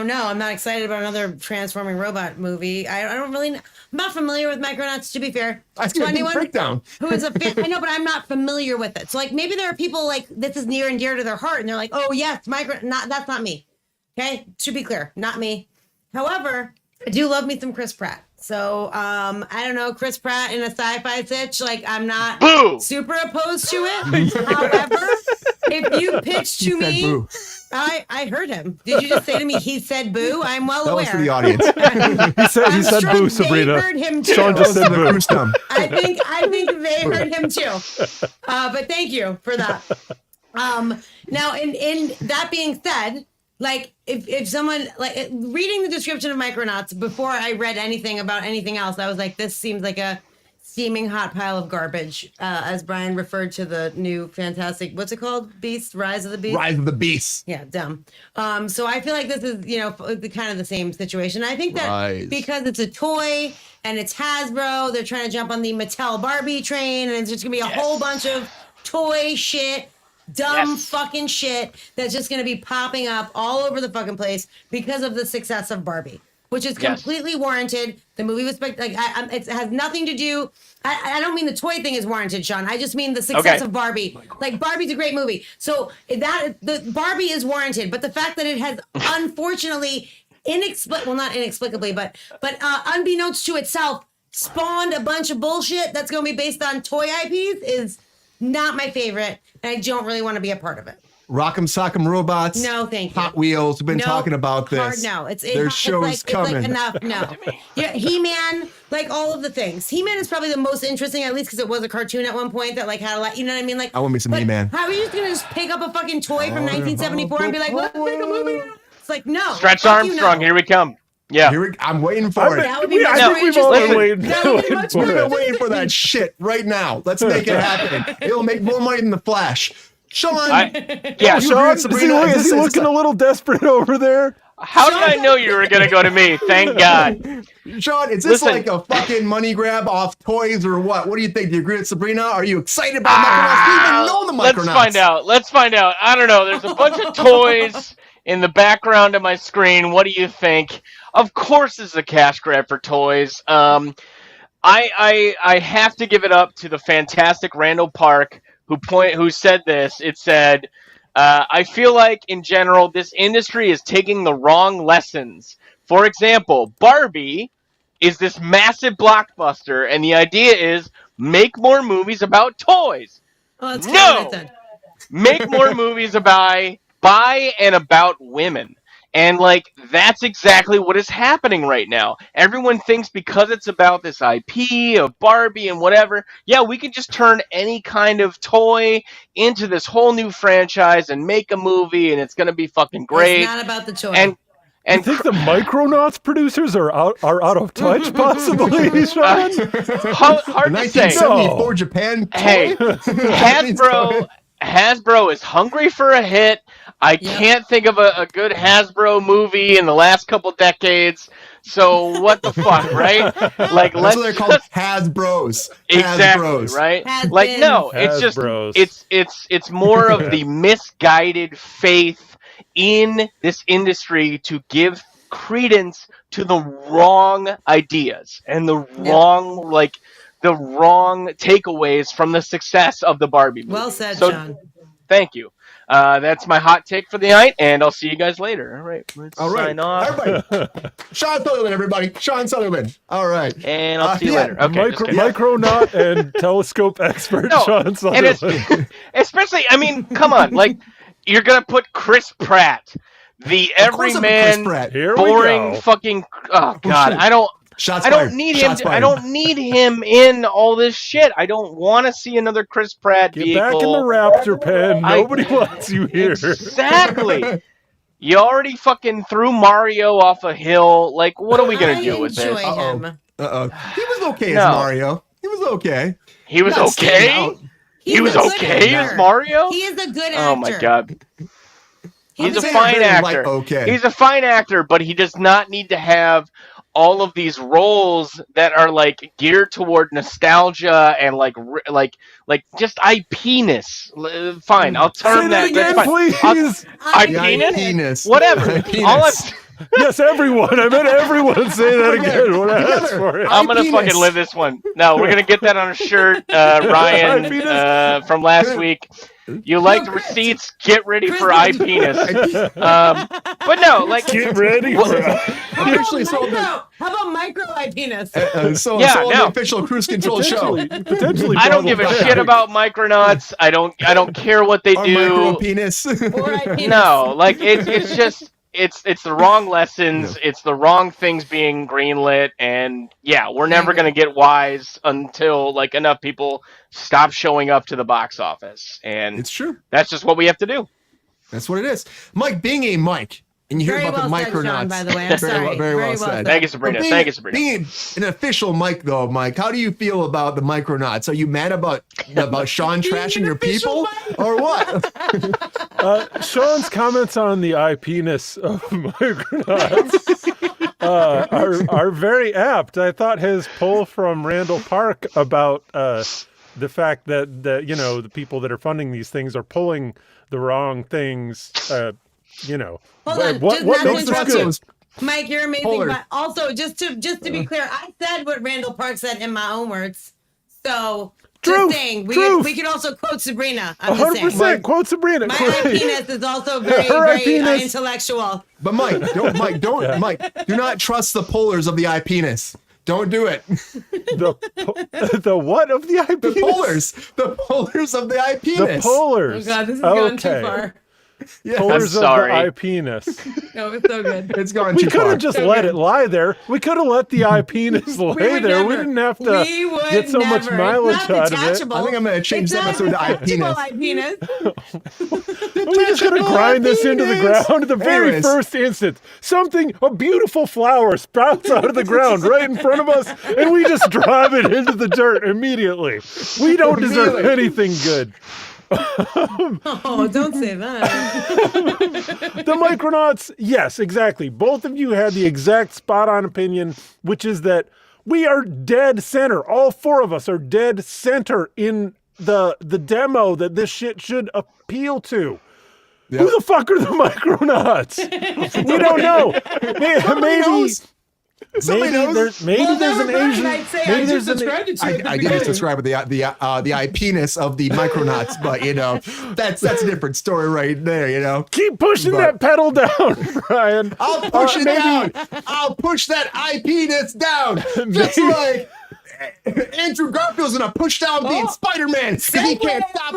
no, I'm not excited about another transforming robot movie. I don't really. I'm not familiar with Micronauts, to be fair. I see a big breakdown. Who is a fan? I know, but I'm not familiar with it. So like maybe there are people like this is near and dear to their heart, and they're like, oh yes, that's not me. Okay, to be clear, not me. However, I do love me some Chris Pratt. So I don't know, Chris Pratt in a sci-fi sitch, like I'm not super opposed to it. However, if you pitch to me, boo. I heard him. Did you just say to me he said boo? I'm well That aware. was for the audience. He said sure boo, they Sabrina. heard him too. Sean just said The boo. Kruse thumb. I think they heard him too. But thank you for that. Now, in that being said, like if someone like reading the description of Micronauts before I read anything about anything else, I was like, this seems like a steaming hot pile of garbage. As Brian referred to the new fantastic, what's it called? Beast, Rise of the Beast. Rise of the Beast. Yeah, dumb. So I feel like this is, kind of the same situation. I think that Rise. because it's a toy and it's Hasbro, they're trying to jump on the Mattel Barbie train, and it's just gonna be a whole bunch of toy shit, dumb fucking shit that's just gonna be popping up all over the fucking place because of the success of Barbie, which is completely warranted. The movie was it has nothing to do. I don't mean the toy thing is warranted, Sean. I just mean the success of Barbie. Like Barbie's a great movie, so the Barbie is warranted. But the fact that it has unfortunately not inexplicably, but unbeknownst to itself, spawned a bunch of bullshit that's going to be based on toy IPs is not my favorite, and I don't really want to be a part of it. Rock'em Sock'em Robots. No, thank you. Hot Wheels. We've been talking about this. Hard no. There's shows coming. It's like enough. No. Yeah, He-Man, like all of the things. He-Man is probably the most interesting, at least because it was a cartoon at one point that like had a lot. You know what I mean? Like I want me some He-Man. How are you just gonna just pick up a fucking toy from 1974 and be like, let's make a movie? It's like no. Stretch fuck you, Armstrong, no. here we come. Yeah. I'm waiting for it. That would be much I more think we've all been interesting. waiting, That would be much for more We're it. waiting for that shit right now. Let's make it happen. It'll make more money than the Flash. Sean. Yeah, Sean, Sabrina, is he looking a little desperate over there? How did I know you were going to go to me? Thank God. Sean, is this Listen. like a fucking money grab off toys or what? What do you think? Do you agree with Sabrina? Are you excited about Micronauts? Do you even know the Micronauts? Let's find out. I don't know. There's a bunch of toys in the background of my screen. What do you think? Of course it's a cash grab for toys. I have to give it up to the fantastic Randall Park who said this. It said, I feel like in general this industry is taking the wrong lessons. For example, Barbie is this massive blockbuster, and the idea is make more movies about toys. Oh, that's No! kind of what I said. Make more movies by and about women. And, like, that's exactly what is happening right now. Everyone thinks because it's about this IP of Barbie and whatever, yeah, we can just turn any kind of toy into this whole new franchise and make a movie, and it's going to be fucking great. It's not about the toy. And You think the Micronauts producers are out of touch, possibly, Sean? hard The to say. 1974 Japan toy? Hey, Hasbro is hungry for a hit. I can't think of a good Hasbro movie in the last couple decades. So what the fuck, right? Like, That's what they're called, Hasbros. Exactly, Hasbros. right? Has Like, been. no, it's just Hasbros. it's more of the misguided faith in this industry to give credence to the wrong ideas and the wrong takeaways from the success of the Barbie movie. Well said, So, Sean. thank you. That's my hot take for the night, and I'll see you guys later. All right, let's sign off. Everybody. Sean Sutherland, everybody. Sean Sutherland. All right. And I'll see you later. Okay, just kidding. Micronaut and telescope expert Sean and Sutherland. especially, I mean, come on, like, you're gonna put Chris Pratt, the Of course I'm a Chris everyman, Pratt. Here we boring go. fucking. Oh God, shit. I don't Fired. need him. Shots I fired. don't need him in all this shit. I don't want to see another Chris Pratt Get vehicle. back in the Raptor pen. I- Nobody wants you here. Exactly. You already fucking threw Mario off a hill. Like, what are we gonna do with enjoy this? him. He was okay as No. Mario. He was okay. He was Not standing okay. out. He was a good okay actor. as Mario. He is a good actor. Oh my God. He's a saying fine very actor. light okay. He's a fine actor, but he does not need to have all of these roles that are like geared toward nostalgia and like just IP-ness. Fine, I'll Say term that that. again, That's fine. please. IP-ness? Whatever. All I'm, Yes, everyone. I meant everyone say that again when I asked for it. I'm gonna fucking live this one. No, we're gonna get that on a shirt, Ryan, from last week. You liked receipts? Get ready for IP-ness. But no, like Get ready for it. Officially sold the, How about micro IP-ness? so Yeah, sold no. the official Kruse Control show. Potentially. I don't give a shit about Micronauts. I don't care what they Our do. micro penis. Or IP-ness. No, like it's just it's the wrong lessons. It's the wrong things being greenlit, and yeah, we're never gonna get wise until like enough people stop showing up to the box office, and It's true. that's just what we have to do. That's what it is. Mike, being a Mike, and you hear Very about well the said, Micronauts. Sean, by the way. I'm sorry. Very well Very well said. said. Thank you, Sabrina. But Thank you, Sabrina. Being an official Mike, though, Mike, how do you feel about the Micronauts? Are you mad about Sean trashing your people, or what? Sean's comments on the IP-ness of Micronauts are very apt. I thought his poll from Randall Park about the fact that the people that are funding these things are pulling the wrong things. Hold on, What just not to makes this interrupt good? you. Mike, you're amazing. Polar. But also, just to be clear, I said what Randall Park said in my own words. So, Truth, just saying, truth. we could also quote Sabrina. I'm just saying. 100%. Quote Sabrina. My Great. IP-ness is also very, Her very IP-ness. intellectual. But Mike, do not trust the pollers of the IP-ness. Don't do it. The what of the IP? The pollers of the The IP-ness. polars. Oh God, this has gone too Okay. far. Yeah. Polars I'm sorry. of the IP-ness. No, it's so good. It's gone We too could far. have just let it lie there. We could have let the IP-ness lay would there. We never. didn't have to We would get so much never. mileage It's not out of it. detachable. I think I'm going to change the episode to IP-ness. IP-ness. We're just going to grind this into the ground at the very Anyways. first instant. A beautiful flower sprouts out of the ground right in front of us, and we just drive it into the dirt immediately. We don't deserve anything good. Oh, don't say that. The Micronauts, yes, exactly. Both of you had the exact spot-on opinion, which is that we are dead center. All four of us are dead center in the demo that this shit should appeal to. Yep. Who the fuck are the Micronauts? We don't know. Somebody knows. Maybe there's an Asian. Maybe there's an. I did just describe the IP-ness of the Micronauts, but that's a different story right there. Keep pushing that pedal down, Brian. I'll push it down. I'll push that IP-ness down, just like Andrew Garfield's gonna push down being Spider-Man. He can't stop,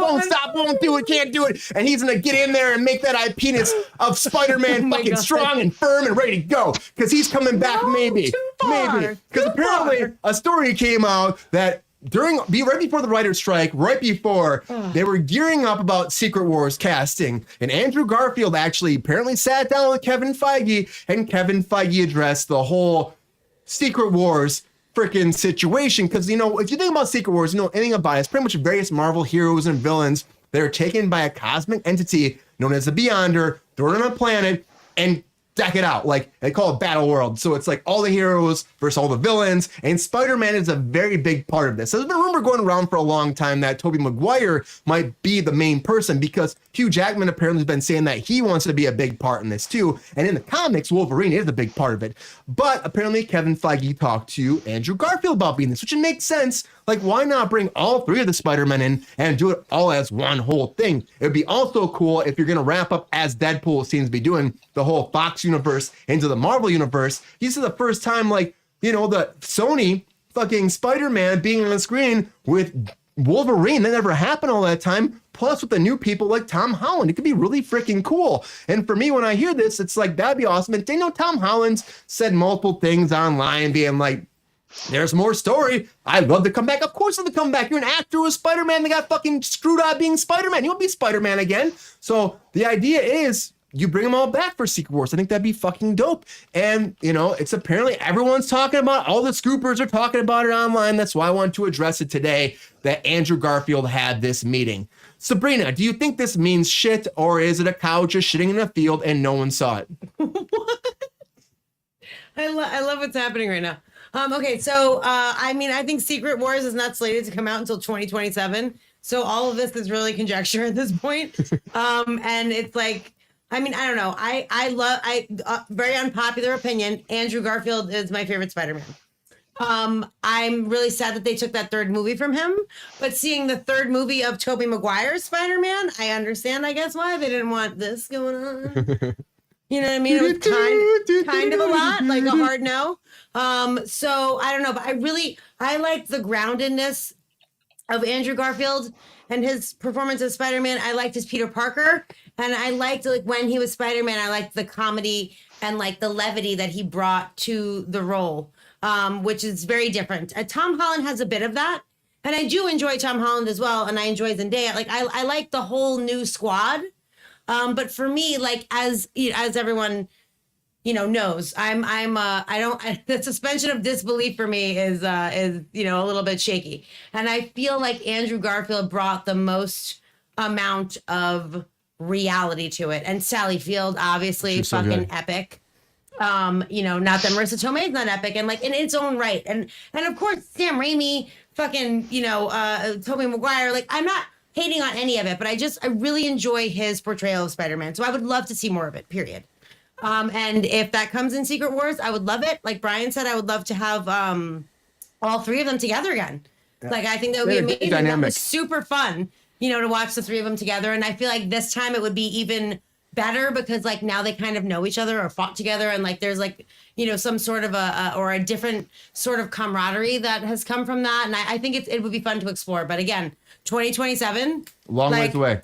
won't do it, can't do it, and he's gonna get in there and make that IP-ness of Spider-Man fucking God. strong and firm and ready to go, because he's coming back, maybe, because apparently a story came out that right before the writer's strike, right before they were gearing up about Secret Wars casting, and Andrew Garfield actually apparently sat down with Kevin Feige, and Kevin Feige addressed the whole Secret Wars freaking situation, because if you think about Secret Wars, anything about it, it's pretty much various Marvel heroes and villains that are taken by a cosmic entity known as the Beyonder, thrown on a planet, and deck it out. Like, they call it Battle World. So it's like all the heroes versus all the villains, and Spider-Man is a very big part of this. So there's been a rumor going around for a long time that Tobey Maguire might be the main person, because Hugh Jackman apparently has been saying that he wants to be a big part in this too. And in the comics, Wolverine is a big part of it. But apparently Kevin Feige talked to Andrew Garfield about being this, which makes sense. Like, why not bring all three of the Spider-Men in and do it all as one whole thing? It would be also cool if you're going to wrap up, as Deadpool seems to be doing, the whole Fox universe into the Marvel universe. This is the first time, the Sony fucking Spider-Man being on the screen with Wolverine. That never happened all that time. Plus with the new people like Tom Holland. It could be really freaking cool. And for me, when I hear this, it's like, that'd be awesome. And Tom Holland's said multiple things online being like, there's more story. I'd love to come back. Of course I'd love to come back. You're an actor with Spider-Man that got fucking screwed out being Spider-Man. You won't be Spider-Man again. So the idea is you bring them all back for Secret Wars. I think that'd be fucking dope. And, it's apparently everyone's talking about, all the scoopers are talking about it online. That's why I wanted to address it today, that Andrew Garfield had this meeting. Sabrina, do you think this means shit, or is it a cow just shitting in a field and no one saw it? I love what's happening right now. Okay, so I mean, I think Secret Wars is not slated to come out until 2027. So all of this is really conjecture at this point. And it's like, I mean, I don't know. I very unpopular opinion. Andrew Garfield is my favorite Spider-Man. I'm really sad that they took that third movie from him, but seeing the third movie of Tobey Maguire's Spider-Man, I understand, I guess, why they didn't want this going on. You know what I mean? It was kind of a lot, like a hard no. So I don't know, but I like the groundedness of Andrew Garfield and his performance as Spider-Man. I liked his Peter Parker, and I liked, like, when he was Spider-Man, I liked the comedy and like the levity that he brought to the role, which is very different. Tom Holland has a bit of that, and I do enjoy Tom Holland as well, and I enjoy Zendaya. Like I like the whole new squad. But for me, like, as everyone, knows, the suspension of disbelief for me is a little bit shaky. And I feel like Andrew Garfield brought the most amount of reality to it. And Sally Field, obviously, She's so fucking good. epic. Not that Marissa Tomei is not epic, and like in its own right. And of course, Sam Raimi, fucking, Tobey Maguire, like, I'm not hating on any of it, but I really enjoy his portrayal of Spider-Man. So I would love to see more of it, period. And if that comes in Secret Wars, I would love it. Like Brian said, I would love to have all three of them together again. Yeah. Like, I think that would be amazing. That was super fun, to watch the three of them together. And I feel like this time it would be even better because, like, now they kind of know each other or fought together, and like there's like some sort of a different sort of camaraderie that has come from that. And I think it would be fun to explore. But again, 2027, long like, ways away.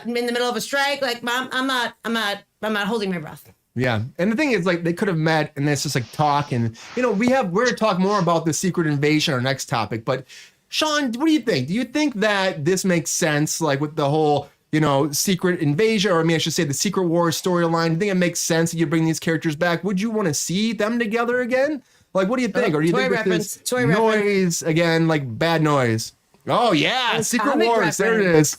In the middle of a strike, like, I'm not holding my breath. Yeah, and the thing is, like, they could have met and it's just like talk, and we're gonna talk more about the Secret Invasion, our next topic. But Sean, what do you think? Do you think that this makes sense, like with the whole Secret Invasion, or I should say the Secret Wars storyline? Do you think it makes sense that you bring these characters back? Would you want to see them together again? Like, what do you think? Or do you think this noise again, like bad noise? Oh yeah, Secret Wars. Reference. There it is.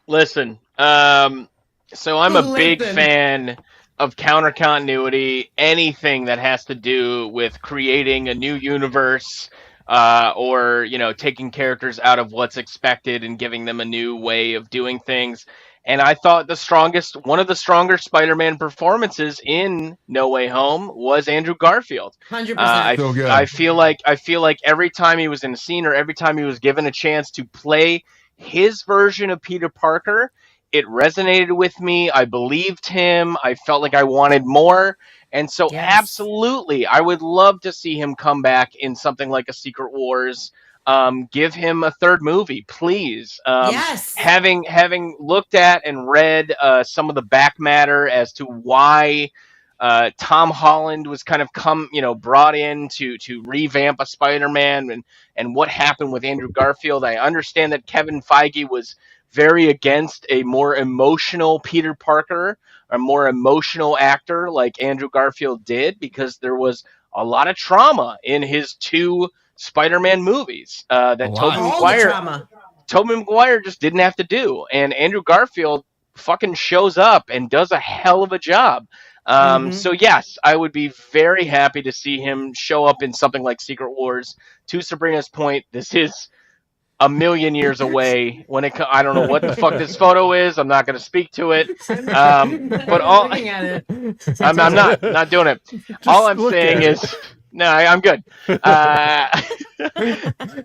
Listen, so I'm a big fan of counter continuity. Anything that has to do with creating a new universe, or taking characters out of what's expected and giving them a new way of doing things. And I thought one of the stronger Spider-Man performances in No Way Home was Andrew Garfield. 100%. So good. I feel like every time he was in a scene or every time he was given a chance to play his version of Peter Parker, it resonated with me. I believed him. I felt like I wanted more. And so, Absolutely, I would love to see him come back in something like a Secret Wars. Give him a third movie, please. Yes. Having looked at and read some of the back matter as to why Tom Holland was kind of brought in to revamp a Spider-Man, and what happened with Andrew Garfield, I understand that Kevin Feige was very against a more emotional Peter Parker, a more emotional actor like Andrew Garfield did, because there was a lot of trauma in his two Spider-Man movies that Tobey Maguire just didn't have to do. And Andrew Garfield fucking shows up and does a hell of a job. So yes, I would be very happy to see him show up in something like Secret Wars. To Sabrina's point, this is a million years away. I don't know what the fuck this photo is. I'm not going to speak to it. But I'm not doing it. All I'm saying is, no, I'm good.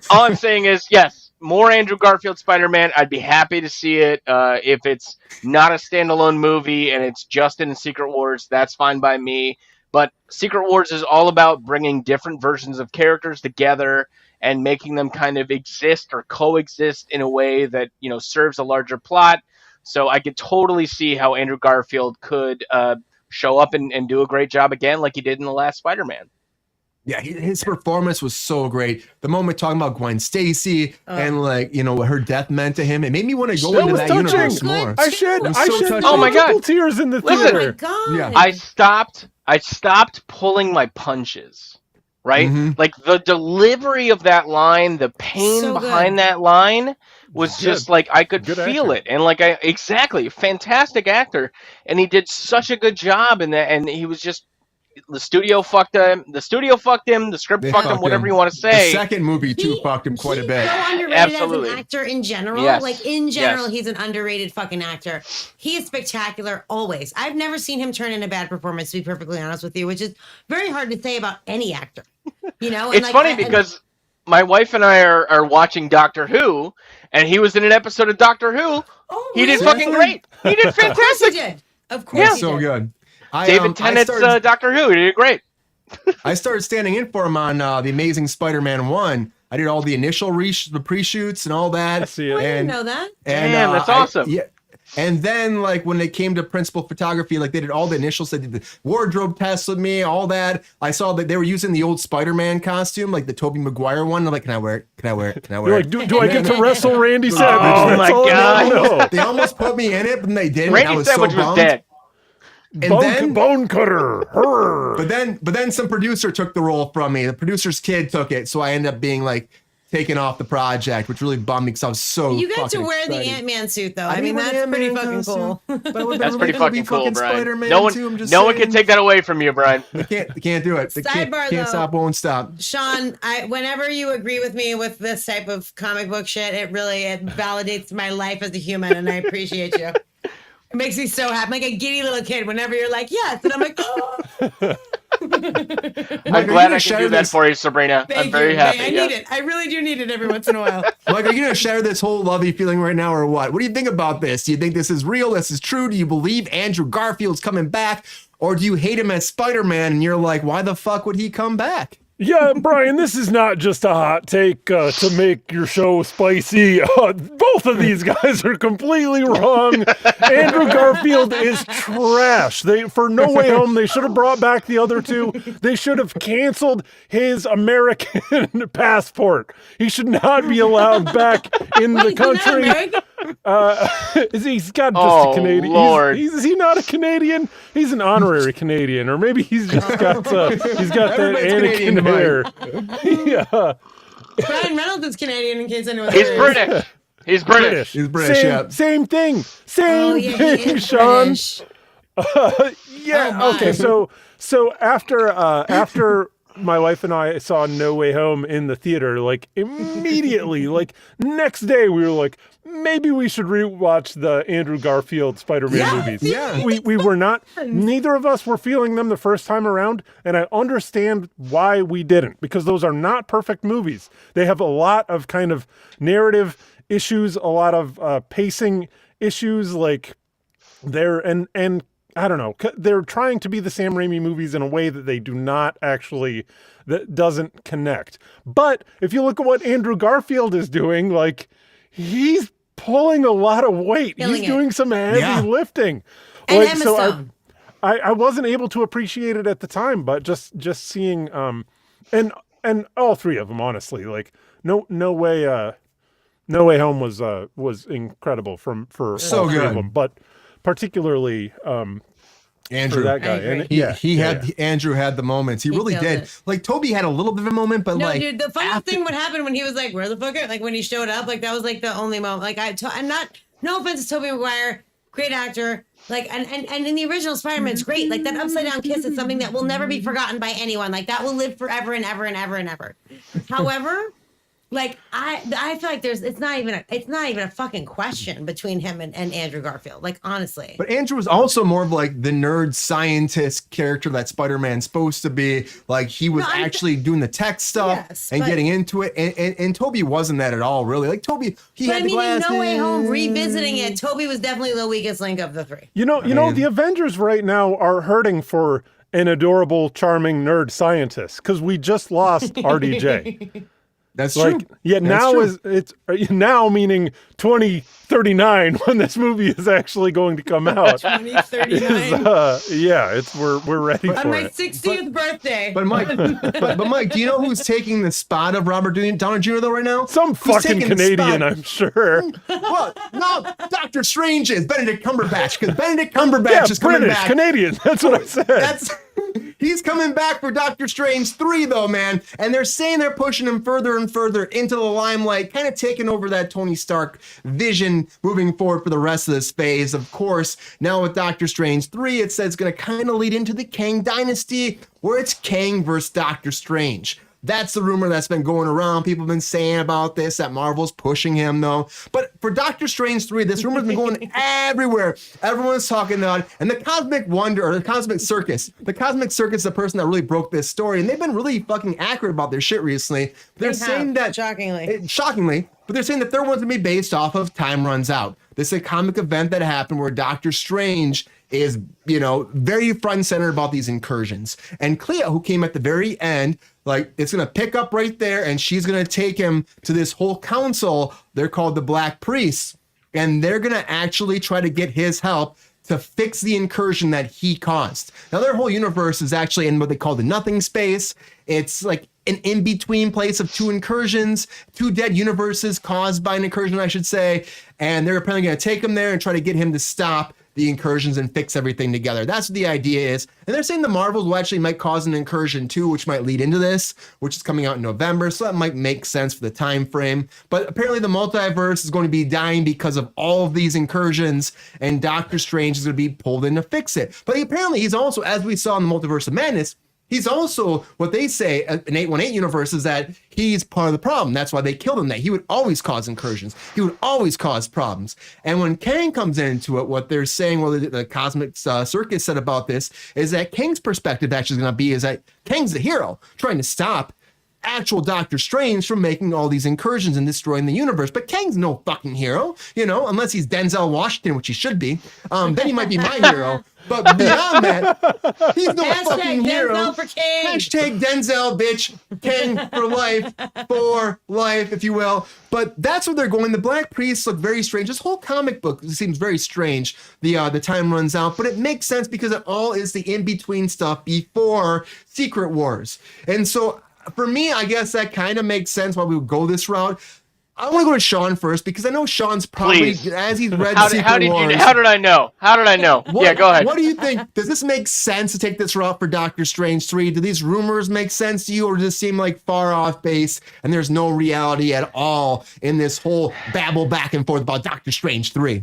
All I'm saying is, yes, more Andrew Garfield Spider-Man. I'd be happy to see it. If it's not a standalone movie and it's just in Secret Wars, that's fine by me. But Secret Wars is all about bringing different versions of characters together and making them kind of exist or coexist in a way that, serves a larger plot. So I could totally see how Andrew Garfield could show up and do a great job again like he did in the last Spider-Man. Yeah, his performance was so great. The moment talking about Gwen Stacy and what her death meant to him, it made me want to go into that universe more. I shed oh my God, tears in the theater. Oh my God. Yeah. I stopped pulling my punches. Right? Mm-hmm. Like the delivery of that line, the pain behind that line was just like, I could feel it. And exactly, fantastic actor. And he did such a good job in that. And he was just the studio fucked him. The studio fucked him. The script fucked him. Whatever you want to say. The second movie too fucked him quite a bit. He's so underrated Absolutely. as an actor in general. Yes. Like in general, Yes. he's an underrated fucking actor. He is spectacular always. I've never seen him turn in a bad performance, to be perfectly honest with you, which is very hard to say about any actor. You know, and It's funny because my wife and I are watching Doctor Who, and he was in an episode of Doctor Who. Oh, He did really? fucking great. He did Of course he fantastic. did. Of course Yeah. he So did. good. David Tennant's Doctor Who. He did great. I started standing in for him on The Amazing Spider-Man 1. I did all the initial the pre-shoots and all that. I see it. Oh, I didn't And, know that. and Damn, that's awesome. Yeah. And then, like, when they came to principal photography, like, they did all the initials. They did the wardrobe tests with me, all that. I saw that they were using the old Spider-Man costume, like the Tobey Maguire one. I'm like, can I wear it? Can I wear it? Can I You're wear like, it? do I get to wrestle Randy Savage? Oh That's my all I God. wanna know. They almost put me in it, but they didn't. I Randy was Savage so was bummed. dead. And Bone cutter. Her. But then some producer took the role from me. The producer's kid took it, so I ended up being like taken off the project, which really bummed me because I was so. You got to fucking wear excited. the Ant-Man suit, though. I I mean, didn't wear that's the pretty Ant-Man fucking cool. costume, but I would That's never pretty be able to fucking be cool, Brian. Spider-Man No one, too, I'm just no one can saying. take that away from you, Brian. They can't do it. They Sidebar, can't though. stop, won't stop. Sean, whenever you agree with me with this type of comic book shit, it validates my life as a human, and I appreciate you. It makes me so happy. I'm like a giddy little kid whenever you're like, yes. And I'm like, oh. I'm glad I can do that for you, Sabrina. Thank I'm very you. happy. I need it. I really do need it every once in a while. Mike, are you gonna share this whole lovey feeling right now, or what? What do you think about this? Do you think this is real? This is true? Do you believe Andrew Garfield's coming back, or do you hate him as Spider-Man? And you're like, why the fuck would he come back? Yeah, Brian, this is not just a hot take to make your show spicy. Both of these guys are completely wrong. Andrew Garfield is trash. For No Way Home, they should have brought back the other two. They should have canceled his American passport. He should not be allowed back in the Wait, he's not country. American? He's got just a Canadian. Lord. Is he not a Canadian? He's an honorary Canadian, or maybe he's just got that Everybody's Canadian Anakin to hair. Yeah, Brian Reynolds is Canadian, in case anyone He's knows. British. He's British. He's British, same, yeah. same thing. Oh, Same yeah, thing, he is Sean. British. Yeah. Oh, my. Okay. So after my wife and I saw No Way Home in the theater, like immediately, like next day, we were like, maybe we should rewatch the Andrew Garfield Spider-Man movies. Yeah. We were not. Neither of us were feeling them the first time around, and I understand why we didn't, because those are not perfect movies. They have a lot of kind of narrative issues, a lot of pacing issues, like and I don't know. They're trying to be the Sam Raimi movies in a way that they do not actually, that doesn't connect. But if you look at what Andrew Garfield is doing, like he's pulling a lot of weight. Killing He's it. doing some heavy lifting. And Like, Emma so Stone. I wasn't able to appreciate it at the time, but just seeing and all three of them, honestly, like no way Home was incredible for So all three of good. them, but particularly Andrew. for that guy. I agree. And Andrew had the moments. He really killed did. it. Like Toby had a little bit of a moment, but No, like dude, the funniest thing what happened when he was like, where the fuck are, like when he showed up, like that was like the only moment. Like I'm not, no offense to Tobey Maguire, great actor. Like, and in the original Spider-Man, it's great. Like that upside down kiss is something that will never be forgotten by anyone. Like that will live forever and ever and ever and ever. However, like I feel like it's not even a fucking question between him and Andrew Garfield. Like honestly. But Andrew was also more of like the nerd scientist character that Spider-Man's supposed to be. Like he was actually doing the tech stuff Yes, and but- getting into it. And Toby wasn't that at all, really. Like Toby, he But had I the mean, in glasses. No Way Home, revisiting it, Toby was definitely the weakest link of the three. you know, the Avengers right now are hurting for an adorable, charming nerd scientist because we just lost RDJ. That's Like, true. yeah, That's now true. it's now meaning 2039 when this movie is actually going to come out. 2039. We're ready On for my it. 60th birthday. But Mike, but Mike, do you know who's taking the spot of Robert Downey Jr. though right now? Some Who's fucking taking the Canadian, spot? I'm sure. Well, no, Doctor Strange is Benedict Cumberbatch because Benedict Cumberbatch Yeah, is coming British, back. Canadian. That's what I said. That's He's coming back for Doctor Strange 3 though, man. And they're saying they're pushing him further and further into the limelight, kind of taking over that Tony Stark vision moving forward for the rest of this phase. Of course, now with Doctor Strange 3, it says it's going to kind of lead into the Kang Dynasty, where it's Kang versus Doctor Strange. That's the rumor that's been going around. People have been saying about this, that Marvel's pushing him, though. But for Doctor Strange 3, this rumor's been going everywhere. Everyone's talking about it. And the Cosmic Wonder, or the Cosmic Circus, the person that really broke this story, and they've been really fucking accurate about their shit recently. They're saying that... Shockingly, but they're saying that their one's going to be based off of Time Runs Out. This is a comic event that happened where Doctor Strange is, very front and center about these incursions. And Clea, who came at the very end, it's going to pick up right there, and she's going to take him to this whole council. They're called the Black Priests, and they're going to actually try to get his help to fix the incursion that he caused. Now, their whole universe is actually in what they call the nothing space. It's like an in-between place of two incursions, two dead universes caused by an incursion, I should say. And they're apparently going to take him there and try to get him to stop the incursions and fix everything together. That's what the idea is. And they're saying the Marvels will actually might cause an incursion too, which might lead into this, which is coming out in November. So that might make sense for the time frame. But apparently the multiverse is going to be dying because of all of these incursions, and Doctor Strange is going to be pulled in to fix it. But apparently he's also, as we saw in the Multiverse of Madness, he's also, what they say in 818 universe is that he's part of the problem. That's why they killed him, that he would always cause incursions. He would always cause problems. And when Kang comes into it, what they're saying, the Cosmic Circus said about this, is that Kang's perspective actually is going to be is that Kang's the hero trying to stop actual Doctor Strange from making all these incursions and destroying the universe. But Kang's no fucking hero, unless he's Denzel Washington, which he should be. Then he might be my hero. But beyond that, he's no fucking hero. Denzel for Kang. Hashtag Denzel, bitch. Kang for life, if you will. But that's where they're going. The Black Priests look very strange. This whole comic book seems very strange. The time runs out, but it makes sense because it all is the in-between stuff before Secret Wars. And so for me, I guess that kind of makes sense why we would go this route. I want to go to Sean first because I know Sean's probably, as he's read Secret Wars. How did I know? Yeah, go ahead. What do you think? Does this make sense to take this route for Doctor Strange 3? Do these rumors make sense to you, or does it seem like far off base and there's no reality at all in this whole babble back and forth about Doctor Strange 3?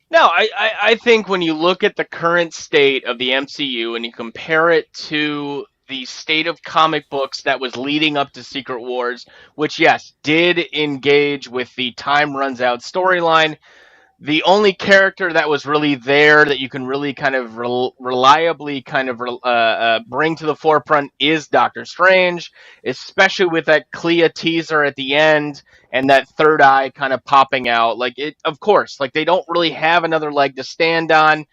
No, I think when you look at the current state of the MCU and you compare it to the state of comic books that was leading up to Secret Wars, which, yes, did engage with the Time Runs Out storyline, the only character that was really there that you can really kind of reliably kind of bring to the forefront is Doctor Strange, especially with that Clea teaser at the end and that third eye kind of popping out. Of course, they don't really have another leg to stand on.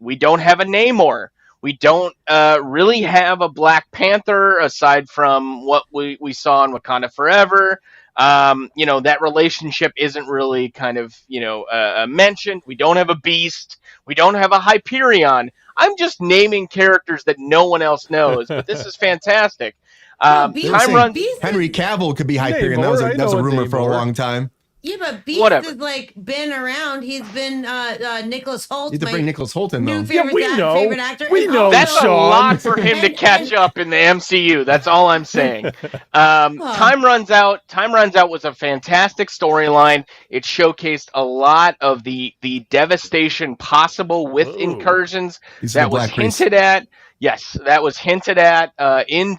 We don't have a Namor. We don't really have a Black Panther aside from what we saw in Wakanda Forever. That relationship isn't really kind of, mentioned. We don't have a Beast. We don't have a Hyperion. I'm just naming characters that no one else knows, but this is fantastic. Henry Cavill could be Hyperion. That was a rumor for a long time. Yeah, but Beast has been around. He's been Nicholas Hoult. You have to bring Nicholas Hoult in, though. Favorite actor. We know. That's Sean. a lot for him to catch up in the MCU. That's all I'm saying. Time Runs Out. Time Runs Out was a fantastic storyline. It showcased a lot of the devastation possible with incursions that was hinted at. Yes, that was hinted at in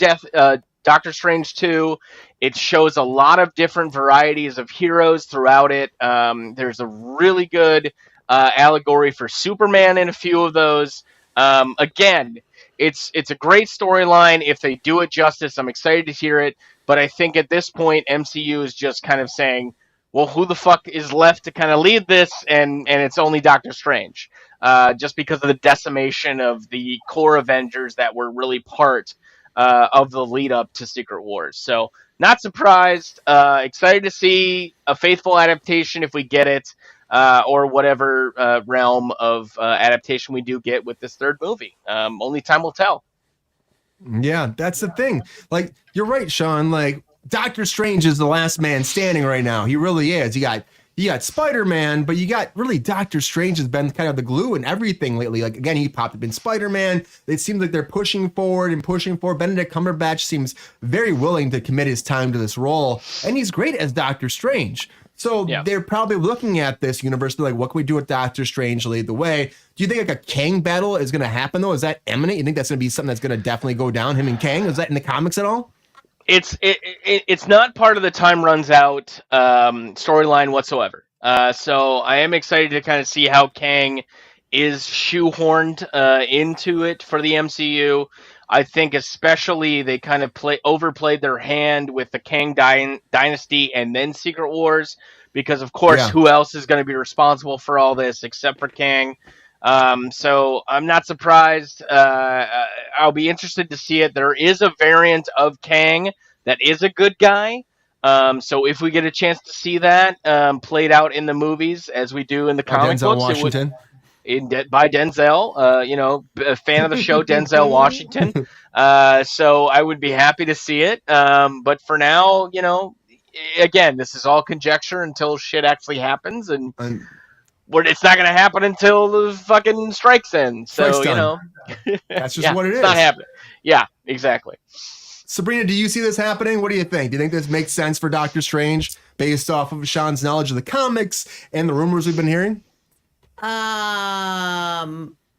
Doctor Strange 2. It shows a lot of different varieties of heroes throughout it. There's a really good allegory for Superman in a few of those. Again, it's a great storyline. If they do it justice, I'm excited to hear it. But I think at this point, MCU is just kind of saying, well, who the fuck is left to kind of lead this? And it's only Doctor Strange. Just because of the decimation of the core Avengers that were really part of the lead up to Secret Wars. So not surprised, excited to see a faithful adaptation if we get it, or whatever realm of adaptation we do get with this third movie. Only time will tell. Yeah, that's the thing. You're right, Sean. Doctor Strange is the last man standing right now. He really is. You got you got Spider-Man, but you got really Doctor Strange has been kind of the glue and everything lately. Like, again, he popped up in Spider-Man. It seems like they're pushing forward and pushing forward. Benedict Cumberbatch seems very willing to commit his time to this role, and he's great as Doctor Strange. So they're probably looking at this universe, like, what can we do with Doctor Strange to lead the way? Do you think like a Kang battle is going to happen, though? Is that imminent? You think that's going to be something that's going to definitely go down, him and Kang? Is that in the comics at all? It's not part of the time runs out storyline whatsoever. So I am excited to kind of see how Kang is shoehorned into it for the MCU. I think especially they kind of overplayed their hand with the Kang Dynasty and then Secret Wars, because of course who else is going to be responsible for all this except for Kang? So I'm not surprised. I'll be interested to see it. There is a variant of Kang that is a good guy. So if we get a chance to see that played out in the movies as we do in the comic Denzel books, Washington. by Denzel, a fan of the show, Denzel Washington. So I would be happy to see it. But for now, again, this is all conjecture until shit actually happens, and it's not going to happen until the fucking strikes end. So, that's just what it is. It's not happening. Yeah, exactly. Sabrina, do you see this happening? What do you think? Do you think this makes sense for Doctor Strange based off of Sean's knowledge of the comics and the rumors we've been hearing?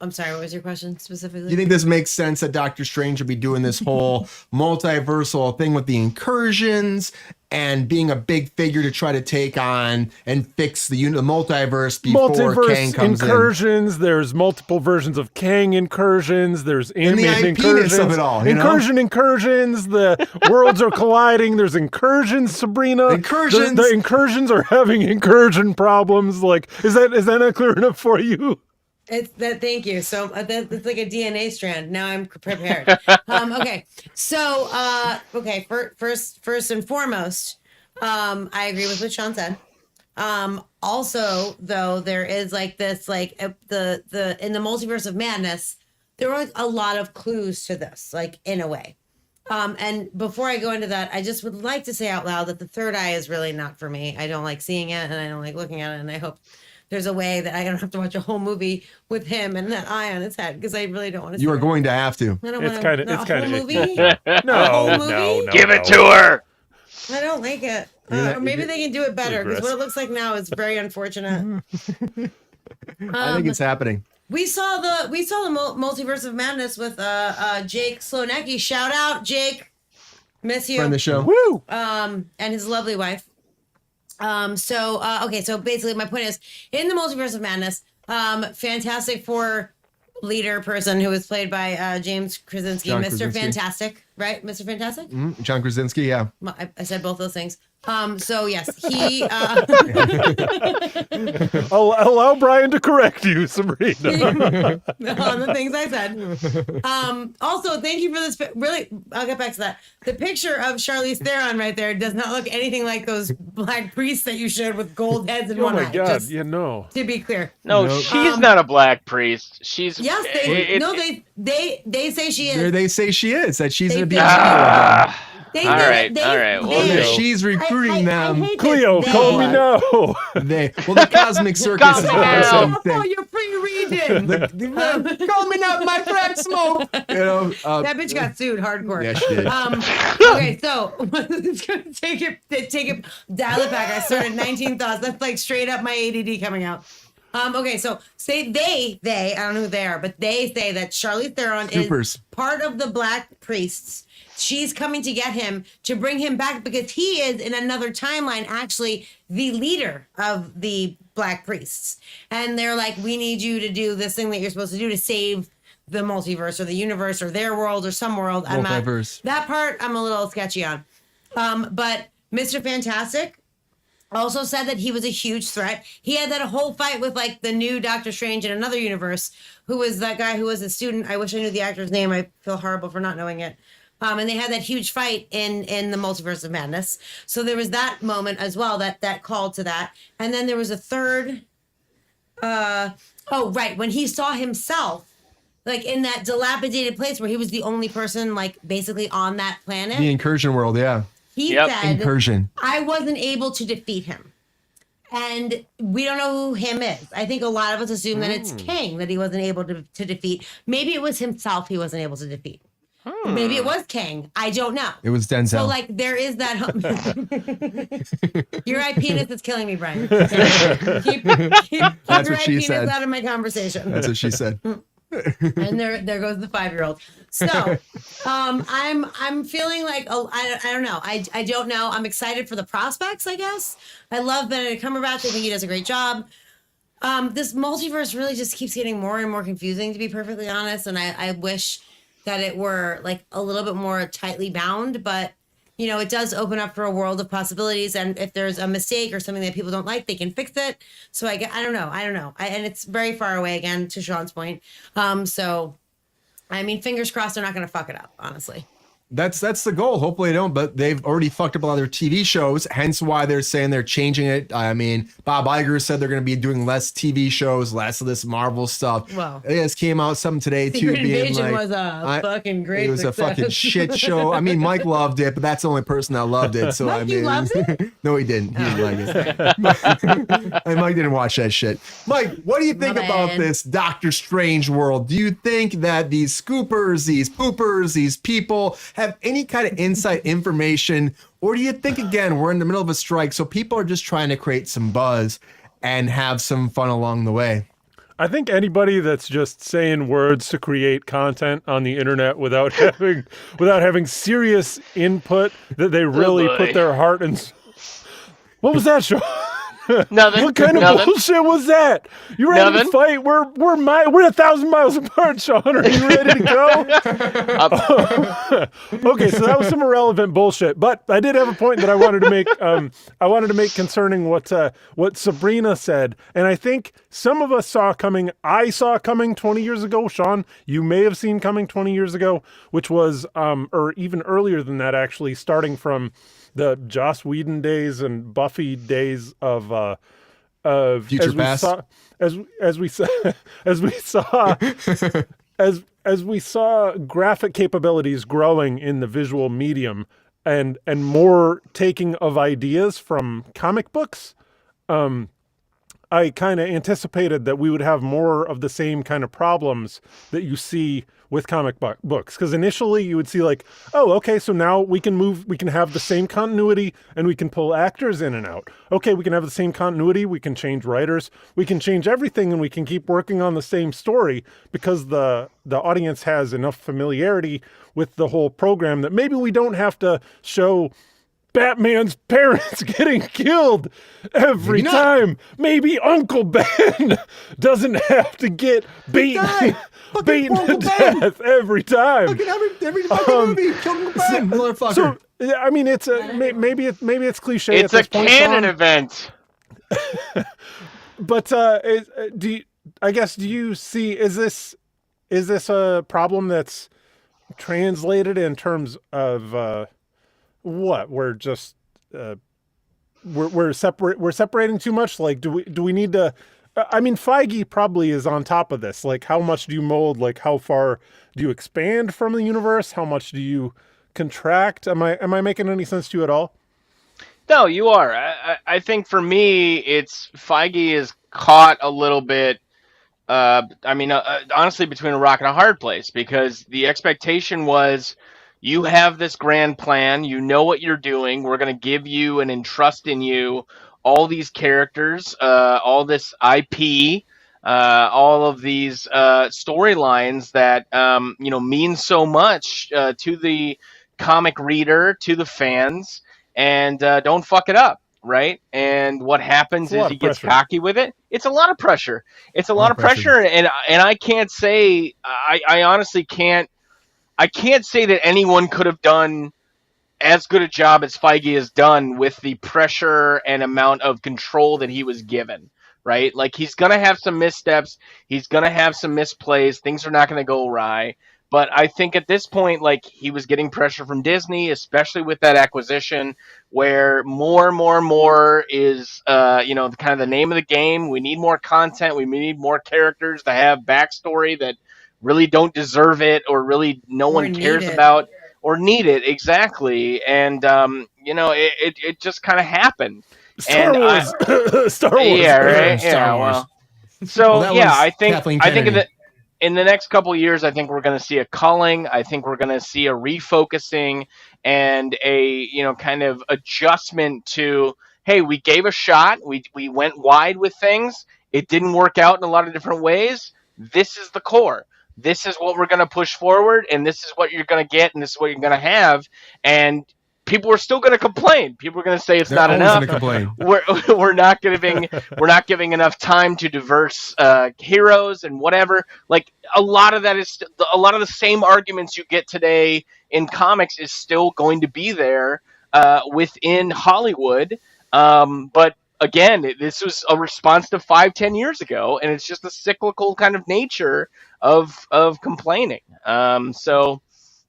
I'm sorry, what was your question specifically? Do you think this makes sense that Doctor Strange would be doing this whole multiversal thing with the incursions and being a big figure to try to take on and fix the multiverse before Kang comes incursions, there's multiple versions of Kang incursions, there's animated incursions of it all, incursions, the worlds are colliding, there's incursions, Sabrina. Incursions. The incursions are having incursion problems. Like, is that not clear enough for you? It's that. Thank you. So it's like a DNA strand. Now I'm prepared. Okay. So first and foremost, I agree with what Sean said. Also, though, there is like this, like the in the multiverse of madness, there are a lot of clues to this, like in a way. And before I go into that, I just would like to say out loud that the third eye is really not for me. I don't like seeing it, and I don't like looking at it, and I hope there's a way that I don't have to watch a whole movie with him and that eye on his head, because I really don't want to. You are going to have to. I don't it's kind of movie. no. Give it to her. I don't like it. Or maybe they can do it better, because what it looks like now is very unfortunate. I think it's happening. We saw the multiverse of madness with Jake Slonecki. Shout out, Jake. Miss you. Friend of the show. Woo! And his lovely wife. So basically my point is, in the multiverse of madness, Fantastic Four leader person who was played by James Krasinski, Mr. Fantastic, right? Mr. Fantastic? Mm-hmm. John Krasinski, yeah. I said both those things. So yes, he allow Brian to correct you, Sabrina. on the things I said. Also, thank you for this. Really, I'll get back to that. The picture of Charlize Theron right there does not look anything like those black priests that you showed with gold heads and one eye. Oh my God! Just no. to be clear. No, she's not a black priest. She's yes. They say she is. They say she is. That she's going to be. All right. Well, she's recruiting them. Cleo, call me now. The Cosmic Circus is the same thing. Oh, you're pre-reading. Call me now, my crack smoke. That bitch got sued hardcore. Yeah, she did. Okay, so it's gonna take it, dial it back. I started 19 thoughts. That's like straight up my ADD coming out. Okay, so say they, I don't know who they are, but they say that Charlize Theron is part of the black priests. She's coming to get him, to bring him back, because he is, in another timeline, actually the leader of the black priests. And they're like, we need you to do this thing that you're supposed to do to save the multiverse or the universe or their world or some world. Multiverse. That part I'm a little sketchy on. But Mr. Fantastic also said that he was a huge threat. He had that whole fight with like the new Doctor Strange in another universe, who was that guy who was a student. I wish I knew the actor's name. I feel horrible for not knowing it. And they had that huge fight in the Multiverse of Madness. So there was that moment as well that called to that. And then there was a third. When he saw himself like in that dilapidated place where he was the only person like basically on that planet. The incursion world, yeah. He said, incursion. I wasn't able to defeat him. And we don't know who him is. I think a lot of us assume that it's Kang that he wasn't able to defeat. Maybe it was himself he wasn't able to defeat. Maybe it was Kang. I don't know. It was Denzel. So like there is that. Your eye penis is killing me, Brian. Keep That's your what eye she penis said. out of my conversation. That's what she said. And there goes the 5-year-old. So I'm feeling like, oh, I don't know. I don't know. I'm excited for the prospects, I guess. I love Benedict Cumberbatch. I think he does a great job. This multiverse really just keeps getting more and more confusing, to be perfectly honest. And I wish that it were like a little bit more tightly bound, but you know, it does open up for a world of possibilities. And if there's a mistake or something that people don't like, they can fix it. So I don't know. And it's very far away, again, to Sean's point. So, I mean, fingers crossed they're not going to fuck it up, honestly. That's the goal. Hopefully they don't, but they've already fucked up a lot of their TV shows, hence why they're saying they're changing it. I mean, Bob Iger said they're going to be doing less TV shows, less of this Marvel stuff. Wow. It just came out something today Secret too, being Invasion like, was a fucking great it was success. a fucking shit show. I mean, Mike loved it, but that's the only person that loved it. So Mike, I you mean, loved it? No, he didn't. He didn't like it. And Mike didn't watch that shit. Mike, what do you think My about bad. this Doctor Strange world? Do you think that these scoopers, these poopers, these people have any kind of inside information, or do you think, again, we're in the middle of a strike, so people are just trying to create some buzz and have some fun along the way? I think anybody that's just saying words to create content on the internet without having serious input that they really boy. put their heart and what was that, Sean? Nothing. What kind of Nothing. bullshit was that? You ready Nothing. to fight? We're 1,000 miles apart, Sean. Are you ready to go? Okay, so that was some irrelevant bullshit. But I did have a point that I wanted to make. I wanted to make concerning what Sabrina said, and I think some of us saw coming. I saw coming 20 years ago. Sean, you may have seen coming 20 years ago, which was, or even earlier than that, actually, starting from the Joss Whedon days and Buffy days of Future Past. As we saw graphic capabilities growing in the visual medium and more taking of ideas from comic books, I kind of anticipated that we would have more of the same kind of problems that you see with comic books. Because initially you would see like, oh, okay, so now we can have the same continuity and we can pull actors in and out. Okay, we can have the same continuity, we can change writers, we can change everything, and we can keep working on the same story because the audience has enough familiarity with the whole program that maybe we don't have to show Batman's parents getting killed every Maybe not. time. Maybe Uncle Ben doesn't have to get beaten Uncle to Ben. death every time. Fucking every fucking movie, kill Uncle Ben, motherfucker. So I mean, it's maybe it's cliche. It's at a this point, canon Sean, event. but do you see? Is this a problem that's translated in terms of what we're just we're separating too much? Like, do we need to? I mean, Feige probably is on top of this. Like, how much do you mold? Like, how far do you expand from the universe? How much do you contract? Am I making any sense to you at all? No, you are. I think for me, it's Feige is caught a little bit. Honestly, between a rock and a hard place, because the expectation was you have this grand plan, you know what you're doing, we're going to give you and entrust in you all these characters, all this IP, all of these storylines that mean so much to the comic reader, to the fans, and don't fuck it up. Right. And what happens is he gets cocky with it. It's a lot of pressure. It's a lot of pressure. And I can't say, I honestly can't, I can't say that anyone could have done as good a job as Feige has done with the pressure and amount of control that he was given. Right. Like, he's going to have some missteps. He's going to have some misplays. Things are not going to go awry. But I think at this point, like, he was getting pressure from Disney, especially with that acquisition, where more is, kind of the name of the game. We need more content. We need more characters to have backstory that really don't deserve it, or really no one cares about, or need it. Exactly. And, it just kind of happened. Star And Wars. Star Wars. yeah, right. Star Yeah, Wars. well. Well, So that yeah, was I think Kathleen I think Kennedy. in the next couple of years, I think we're going to see a culling. I think we're going to see a refocusing and a kind of adjustment to, hey, we gave a shot. We went wide with things. It didn't work out in a lot of different ways. This is the core. This is what we're going to push forward, and this is what you're going to get, and this is what you're going to have. And people are still going to complain. People are going to say it's They're not always going enough. to complain. We're not giving enough time to diverse heroes and whatever. Like a lot of that is a lot of the same arguments you get today in comics is still going to be there within Hollywood. But again, this was a response to 5-10 years ago, and it's just a cyclical kind of nature of complaining. So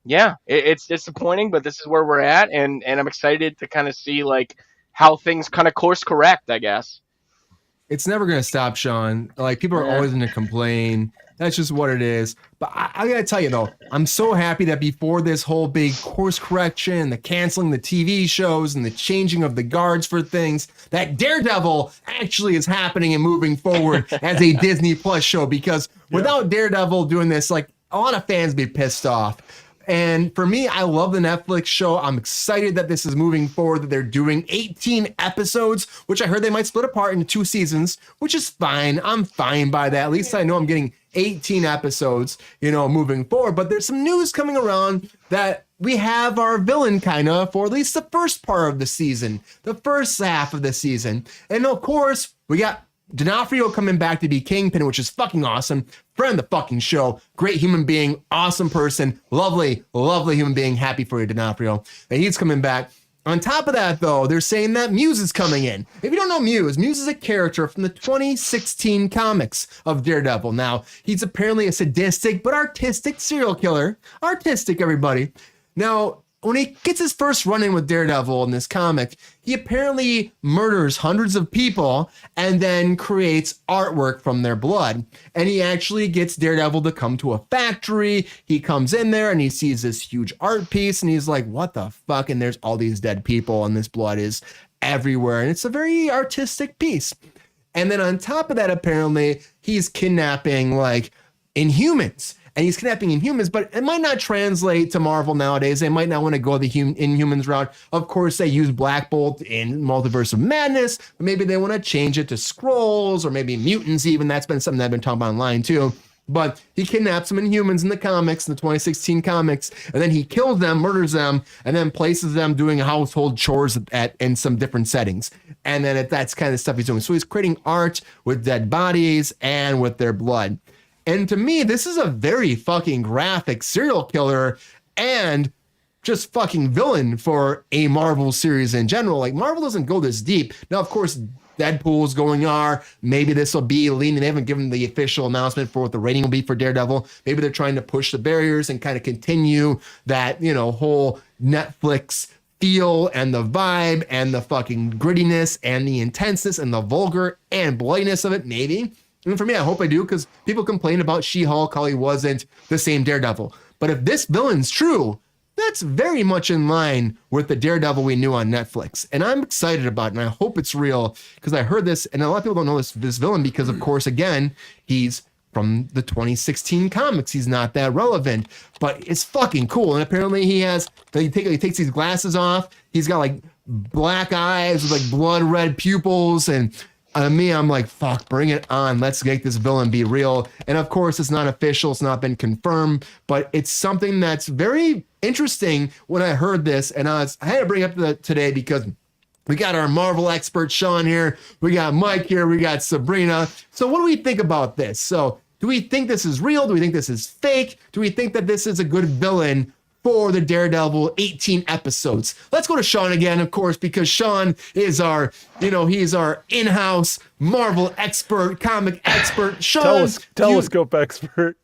yeah, it's disappointing, but this is where we're at, and I'm excited to kind of see like how things kind of course correct, I guess. It's never going to stop, Sean. Like, people are Yeah. always going to complain. That's just what it is. But I got to tell you, though, I'm so happy that before this whole big course correction, the canceling the TV shows and the changing of the guards for things, that Daredevil actually is happening and moving forward as a Disney Plus show. Because without Daredevil doing this, like, a lot of fans be pissed off. And for me, I love the Netflix show. I'm excited that this is moving forward, that they're doing 18 episodes, which I heard they might split apart into 2 seasons, which is fine. I'm fine by that. At least I know I'm getting 18 episodes, moving forward. But there's some news coming around that we have our villain kind of for at least the first part of the season, the first half of the season. And of course, we got D'Onofrio coming back to be Kingpin, which is fucking awesome. Friend of the fucking show. Great human being. Awesome person. Lovely, lovely human being. Happy for you, D'Onofrio. And he's coming back. On top of that, though, they're saying that Muse is coming in. If you don't know Muse is a character from the 2016 comics of Daredevil. Now, he's apparently a sadistic but artistic serial killer. Artistic, everybody. Now, when he gets his first run-in with Daredevil in this comic, he apparently murders hundreds of people and then creates artwork from their blood. And he actually gets Daredevil to come to a factory. He comes in there and he sees this huge art piece and he's like, what the fuck? And there's all these dead people and this blood is everywhere. And it's a very artistic piece. And then on top of that, apparently, he's kidnapping like Inhumans. And he's kidnapping Inhumans, but it might not translate to Marvel nowadays. They might not want to go the Inhumans route. Of course, they use Black Bolt in Multiverse of Madness, but maybe they want to change it to Skrulls or maybe mutants even. That's been something that I've been talking about online too. But he kidnaps some Inhumans in the comics, in the 2016 comics, and then he kills them, murders them, and then places them doing household chores in some different settings. And then that's kind of stuff he's doing. So he's creating art with dead bodies and with their blood. And to me, this is a very fucking graphic serial killer and just fucking villain for a Marvel series in general. Like, Marvel doesn't go this deep. Now, of course, Deadpool's going R. Maybe this will be leaning. They haven't given the official announcement for what the rating will be for Daredevil. Maybe they're trying to push the barriers and kind of continue that, whole Netflix feel and the vibe and the fucking grittiness and the intenseness and the vulgar and bloodiness of it, maybe. And for me, I hope I do, because people complain about She-Hulk, how he wasn't the same Daredevil. But if this villain's true, that's very much in line with the Daredevil we knew on Netflix. And I'm excited about it, and I hope it's real, because I heard this, and a lot of people don't know this villain because, of course, again, he's from the 2016 comics. He's not that relevant, but it's fucking cool. And apparently he takes these glasses off. He's got like black eyes with like blood red pupils, and I'm like, fuck, bring it on. Let's make this villain be real. And of course, it's not official. It's not been confirmed, but it's something that's very interesting when I heard this. And I had to bring it up today because we got our Marvel expert, Sean, here. We got Mike here. We got Sabrina. So what do we think about this? So do we think this is real? Do we think this is fake? Do we think that this is a good villain for the Daredevil 18 episodes? Let's go to Sean again, of course, because Sean is our, he's our in-house Marvel expert, comic expert. Sean, telescope expert.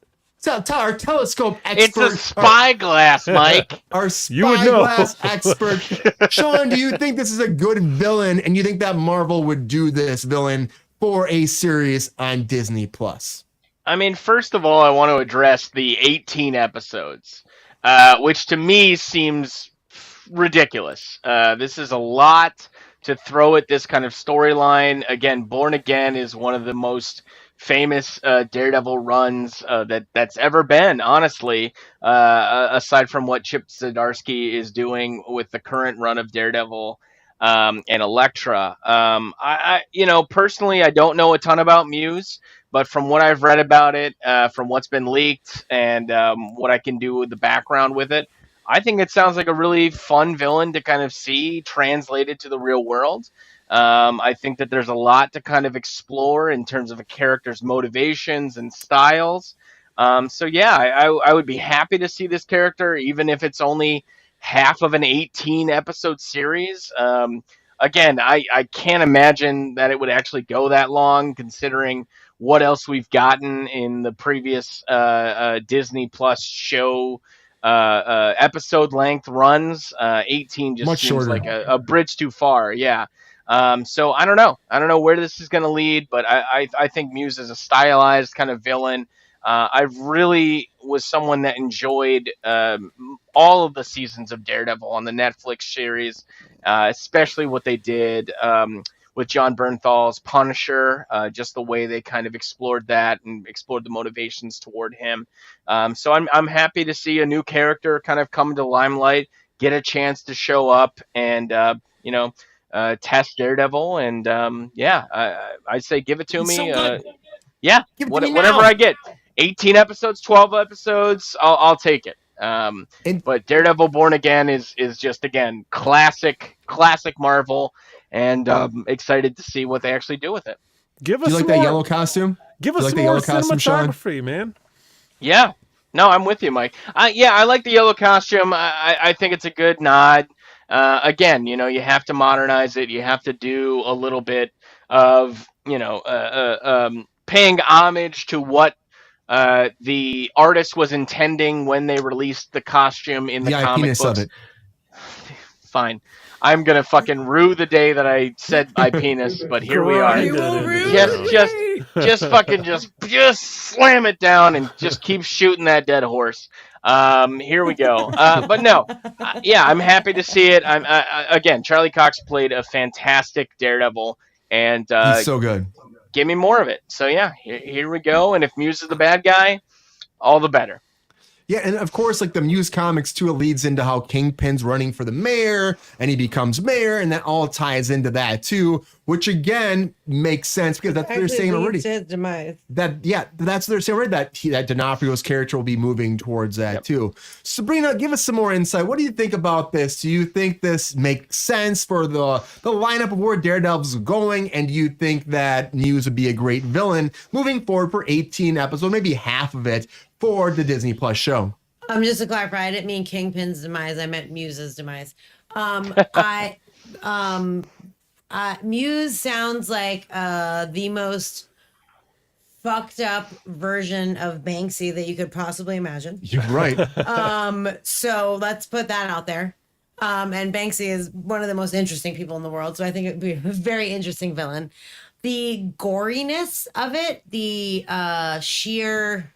Our telescope expert. It's a spyglass, Mike. Our spyglass expert. Sean, do you think this is a good villain, and you think that Marvel would do this villain for a series on Disney Plus? I mean, first of all, I want to address the 18 episodes. Which to me seems ridiculous. This is a lot to throw at this kind of storyline. Again, Born Again is one of the most famous Daredevil runs that's ever been, honestly, aside from what Chip Zdarsky is doing with the current run of Daredevil and Elektra. Personally, I don't know a ton about Muse, but from what I've read about it, from what's been leaked, and what I can do with the background with it, I think it sounds like a really fun villain to kind of see translated to the real world. I think that there's a lot to kind of explore in terms of a character's motivations and styles. I would be happy to see this character, even if it's only half of an 18 episode series. Again, I can't imagine that it would actually go that long, considering what else we've gotten in the previous Disney Plus show episode length runs. 18 just Much seems shorter. like a bridge too far. Yeah. So I don't know where this is going to lead, but I think Muse is a stylized kind of villain. I really was someone that enjoyed all of the seasons of Daredevil on the Netflix series, especially what they did with John Bernthal's Punisher, just the way they kind of explored that and explored the motivations toward him. So I'm happy to see a new character kind of come to limelight, get a chance to show up, and test Daredevil. And I'd say give it to He's me. so good. Yeah, Give it to me whatever now. I get. 18 episodes, 12 episodes, I'll take it. But Daredevil Born Again is just, again, classic Marvel, and excited to see what they actually do with it. Give us Do you like some that more, yellow costume? Give Do you us like some the more yellow costume, Sean? cinematography, man. Yeah. No, I'm with you, Mike. I like the yellow costume. I think it's a good nod. Again, you have to modernize it. You have to do a little bit of, paying homage to what the artist was intending when they released the costume in the comic IP-ness books. of it. Fine. I'm gonna fucking rue the day that I said my penis, but here we are. Grind it into the ground. Just slam it down and just keep shooting that dead horse. Here we go. But no, I'm happy to see it. Again, Charlie Cox played a fantastic Daredevil, and He's so good. give me more of it. So yeah, here we go. And if Muse is the bad guy, all the better. Yeah, and of course, like the Muse comics too, it leads into how Kingpin's running for the mayor, and he becomes mayor, and that all ties into that too, which again makes sense because that's what they're saying already. His demise. That's what they're saying already. That D'Onofrio's character will be moving towards that too. Sabrina, give us some more insight. What do you think about this? Do you think this makes sense for the lineup of where Daredevil's going? And do you think that Muse would be a great villain moving forward for 18 episodes, maybe half of it for the Disney Plus show? Just to clarify, I didn't mean Kingpin's demise. I meant Muse's demise. Muse sounds like the most fucked up version of Banksy that you could possibly imagine. You're right. So let's put that out there. And Banksy is one of the most interesting people in the world. So I think it would be a very interesting villain. The goriness of it, the sheer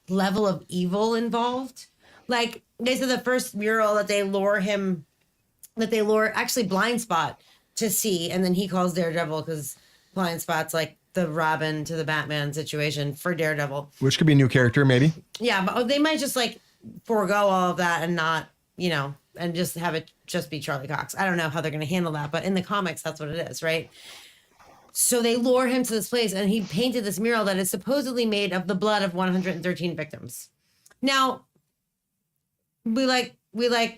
level of evil involved. Like they said, the first mural that they lure actually Blind Spot to see, and then he calls Daredevil because Blind Spot's like the Robin to the Batman situation for Daredevil. Which could be a new character, maybe. Yeah, but they might just like forego all of that and not, and just have it just be Charlie Cox. I don't know how they're going to handle that, but in the comics, that's what it is, right? So they lure him to this place, and he painted this mural that is supposedly made of the blood of 113 victims. Now, we like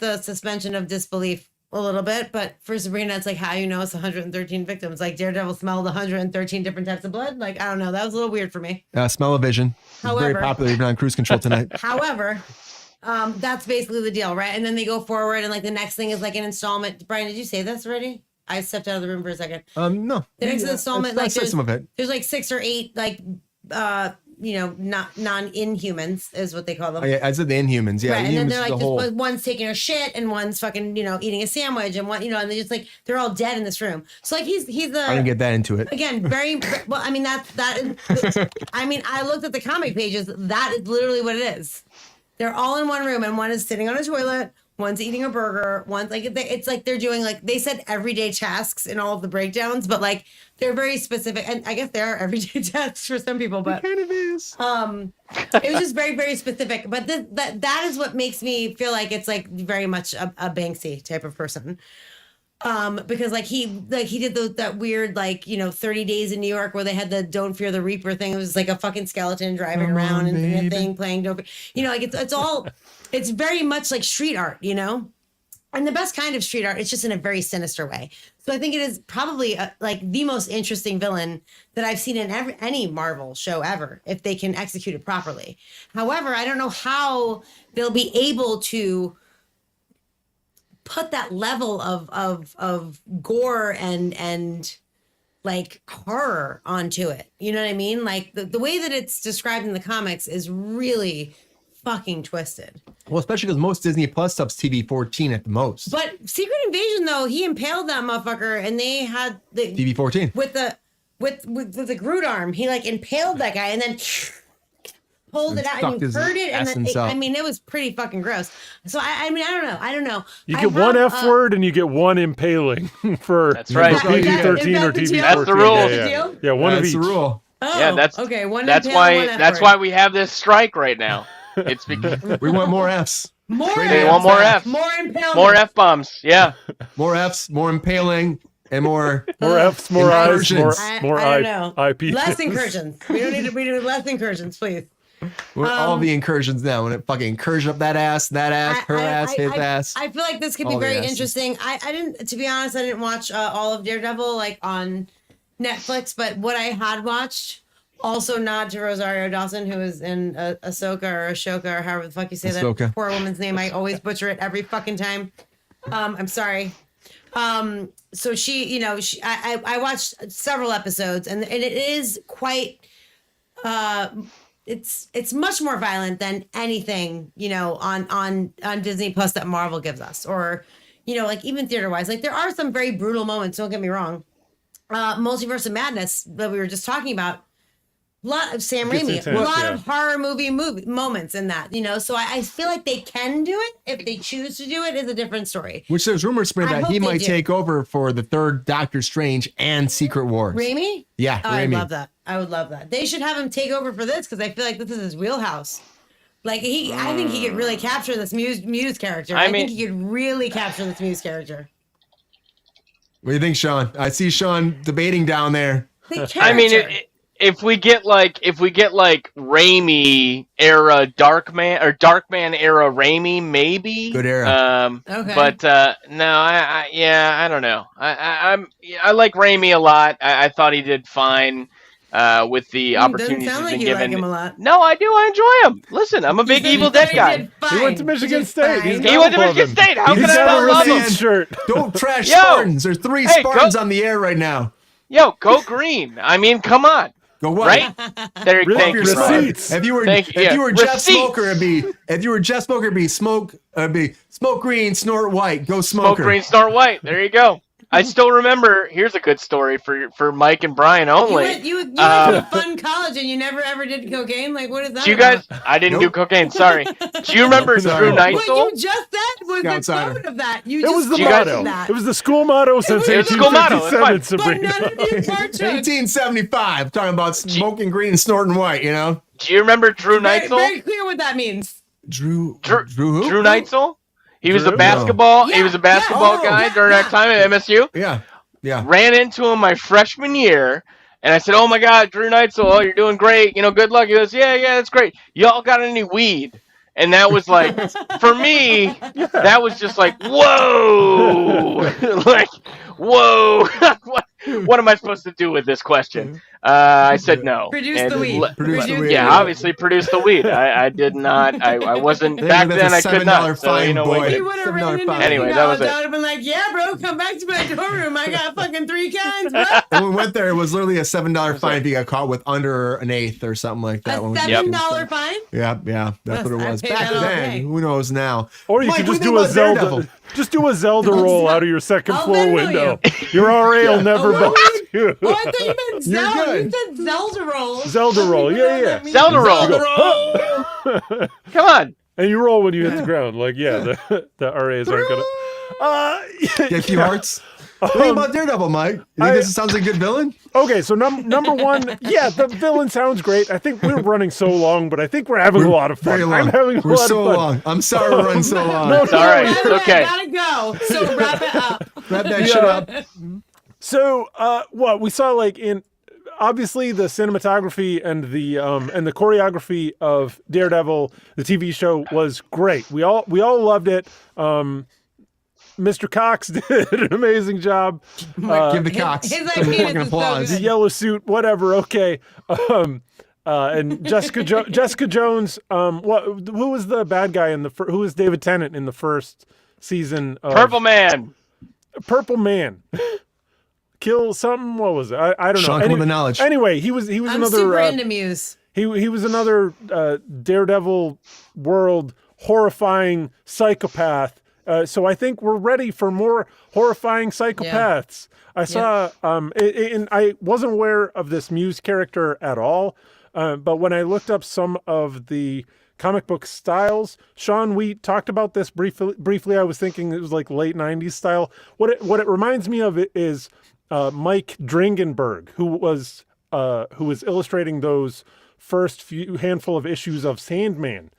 the suspension of disbelief a little bit, but for Sabrina, it's like, how you know it's 113 victims? Like Daredevil smelled 113 different types of blood? Like, I don't know. That was a little weird for me. Smell-o-vision. However- Very popular even on Kruse Control tonight. However, that's basically the deal, right? And then they go forward, and like the next thing is like an installment. Brian, did you say this already? I stepped out of the room for a second. No. The next installment, I like said some of it. there's like 6 or 8 like not non-inhumans is what they call them. Oh, yeah, I said the Inhumans. Yeah, Right, and then Inhumans they're is like, the whole. just, one's taking a shit and one's fucking, eating a sandwich and one, and they just like, they're all dead in this room. So like, he's I didn't get that into it. again, very, well, I mean, I looked at the comic pages. That is literally what it is. They're all in one room and one is sitting on a toilet. one's eating a burger, one's like it's like they're doing like they said everyday tasks in all of the breakdowns, but like they're very specific, and I guess there are everyday tasks for some people, but It kind of is. it was just very very specific. But that is what makes me feel like it's like very much a Banksy type of person. Because like he did that weird 30 days in New York where they had the Don't Fear the Reaper thing. It was like a fucking skeleton driving around and a thing playing Don't Fear. Like it's very much like street art, and the best kind of street art. It's just in a very sinister way. So I think it is probably like the most interesting villain that I've seen in any Marvel show ever, if they can execute it properly. However, I don't know how they'll be able to put that level of gore and like horror onto it. You know what I mean? Like the way that it's described in the comics is really fucking twisted. Well, especially because most Disney Plus stuff's TV-14 at the most. But Secret Invasion though, he impaled that motherfucker, and they had the TV-14 with the Groot arm. He like impaled that guy and then pulled it out, and you heard it, and then it was pretty fucking gross. So I don't know. You get one F word and you get one impaling for That's right. PG-13 or TV-14. That's the rule. Yeah, one of that's each. the rule. Oh, Yeah, that's okay. That's why we have this strike right now. It's because We want more Fs. they want more Fs, more impalement, more F-bombs. Yeah. More Fs, more impaling, and more Fs, more eyes, incursions. more I don't know. IP. Less incursions. We don't need to be less incursions, please. all the incursions now. When it fucking incursion up that ass, her ass, his ass. I feel like this could be All the very asses. interesting. I didn't, to be honest, I didn't watch all of Daredevil like on Netflix, but what I had watched, also nod to Rosario Dawson, who is in Ahsoka or Ashoka or however the fuck you say Ahsoka. that poor woman's name. I always butcher it every fucking time. I'm sorry. So she, I watched several episodes, and it is quite. It's much more violent than anything, on Disney Plus that Marvel gives us, or, like even theater wise, like there are some very brutal moments. Don't get me wrong. Multiverse of Madness that we were just talking about. A lot of Sam Gets Raimi, intense, a lot yeah. of horror movie moments in that, So I feel like they can do it. If they choose to do it, is a different story. Which there's rumors spread I that hope he they might do. take over for the third Doctor Strange and Secret Wars. Raimi? Yeah, Oh, I Raimi. love that. I would love that. They should have him take over for this, because I feel like this is his wheelhouse. Like I think he could really capture this Muse character. I think he could really capture this Muse character. What do you think, Sean? I see Sean debating down there. I mean, if we get like Raimi era Darkman or Darkman era Raimi, maybe Good era. Okay. But no, I don't know. I like Raimi a lot. I thought he did fine with the opportunities Doesn't sound he's like been you given. like him a lot. No, I do. I enjoy him. Listen, I'm a big Evil Dead guy. He went to Michigan State. He's He went to Michigan State. How He's can I got not a love him? receipt shirt. Don't trash Yo! Spartans. There's three Hey, Spartans go- on the air right now. Yo, go green. I mean, come on. Go what? Right? There, Rip thank your you, Brian. receipts. If you were Thank you. if you were Jeff Receipts. Smoker, it'd be smoke green, snort white, go smoker. Smoke green, snort white. There you go. I still remember. Here's a good story for Mike and Brian only. You went to a fun college and you never ever did cocaine? Like, what is that? Do you guys? about? I didn't do Nope. cocaine. Sorry. Do you remember Sorry. Drew What Neitzel? you just said was the Outsider. quote of that. It was the You guys- motto. that. It was the school motto since It was the school motto, that's 1857, fine. But Sabrina. none of you partook. 1875. Talking about smoking green and snorting white. Do you remember Drew Very, Neitzel? very clear what that means. Drew Drew who? Drew Neitzel? He was a Drew? basketball. He Yeah, was a basketball yeah, guy yeah, during yeah. that time at MSU. Yeah. Ran into him my freshman year, and I said, "Oh my God, Drew Neitzel, oh, you're doing great. Good luck." He goes, "Yeah, that's great. Y'all got any weed?" And that was like, for me, that was just like, whoa, like, whoa. What am I supposed to do with this question? I said no. Produce And the weed. Produce the weed. Yeah, obviously produce the weed. I did not. I wasn't back That's then. a I could $7 not. So, fine, boy. what He you- would have $7 ran into fine. Anyway, that was it. I would have been like, yeah, bro, come back to my dorm room. I got fucking 3 cans, bro. And when we went there, it was literally a $7 fine if you got caught with under an eighth or something like that. A when we $7 fine? Yeah, that's what it I'd was. pay Back that all then, day. who knows now? Or you Mike, could what just do you do a think about Daredevil? Zelda. Just do a Zelda roll out of your second I'll floor Venmo window. Your RA will never what bust you. Oh, I thought you meant You're Zelda. good. You said Zelda roll. Zelda roll. Yeah. Zelda roll. Zelda roll. Come on. And you roll when you hit the ground. Like, the RAs aren't going to... Get a few hearts. What do you think about Daredevil, Mike? You think this sounds like a good villain? Okay, so number one, the villain sounds great. I think we're running so long, but I think we're having a lot of fun. Very long. I'm having a We're lot so of fun. long. I'm sorry we're running so long. No, It's all right. Wrap It's it up, okay. gotta go. So wrap it up. Wrap that shit up. So, what we saw, like, in obviously the cinematography and the choreography of Daredevil, the TV show, was great. We all loved it. Mr. Cox did an amazing job. Give the Cox his some idea fucking is so applause. The good. yellow suit, whatever. Okay. And Jessica Jones. Who was the bad guy who was David Tennant in the first season of Purple Man. Purple Man. Kill something. What was it? I don't Sean, know. come with the knowledge. Anyway, he was I'm another. super into Muse. He was another Daredevil world horrifying psychopath. So I think we're ready for more horrifying psychopaths. I saw, and I wasn't aware of this Muse character at all, but when I looked up some of the comic book styles, Sean, we talked about this briefly. I was thinking it was like late 90s style. What it reminds me of is Mike Dringenberg, who was illustrating those first handful of issues of Sandman.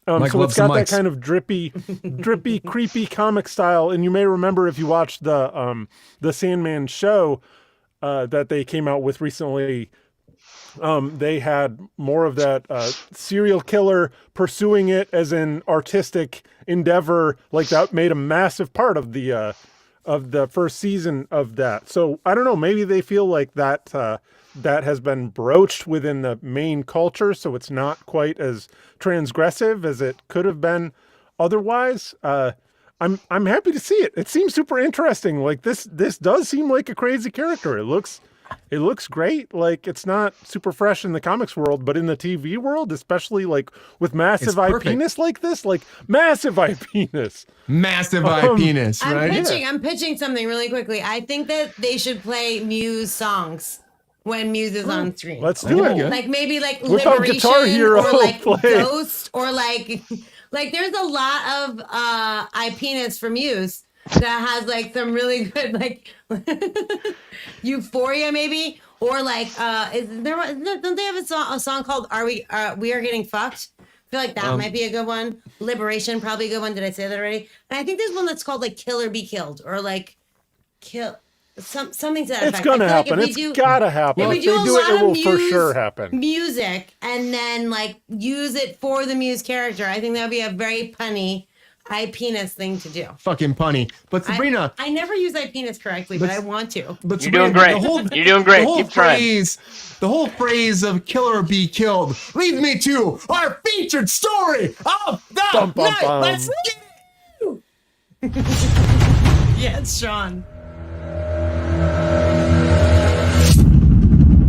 Mike So loves it's got the that mics. kind of drippy, creepy comic style. And you may remember if you watched the Sandman show that they came out with recently, they had more of that serial killer pursuing it as an artistic endeavor. Like that made a massive part of the first season of that. So I don't know, maybe they feel like that that has been broached within the main culture, so it's not quite as transgressive as it could have been otherwise. I'm happy to see it. It seems super interesting. Like this does seem like a crazy character. It looks great. Like it's not super fresh in the comics world, but in the TV world, especially like with massive It's eye perfect. penis like this, like massive eye penis. Massive eye penis, right? I'm pitching something really quickly. I think that they should play Muse songs when Muse is on screen. Let's do it. Like maybe like Whip out Liberation Guitar Hero, or like play. Ghost or like there's a lot of eye penis for Muse that has like some really good like Euphoria maybe or like don't they have a song called We Are Getting Fucked? I feel like that might be a good one. Liberation, probably a good one. Did I say that already? And I think there's one that's called like Kill or Be Killed or like Kill something to that It's effect. gonna I feel like happen. if we It's do- gotta happen. if we If do they a do it, lot it of will for Muse sure happen. music and then like use it for the Muse character, I think that would be a very punny eye penis thing to do. Fucking punny. But Sabrina, I never use eye penis correctly, but I want to. but You're Sabrina, doing great. The whole, You're doing great. The whole Keep trying. phrase, the whole phrase of "kill or be killed" leads me to our featured story of the Bum, bum, night. bum. Let's get it. Yes, Sean.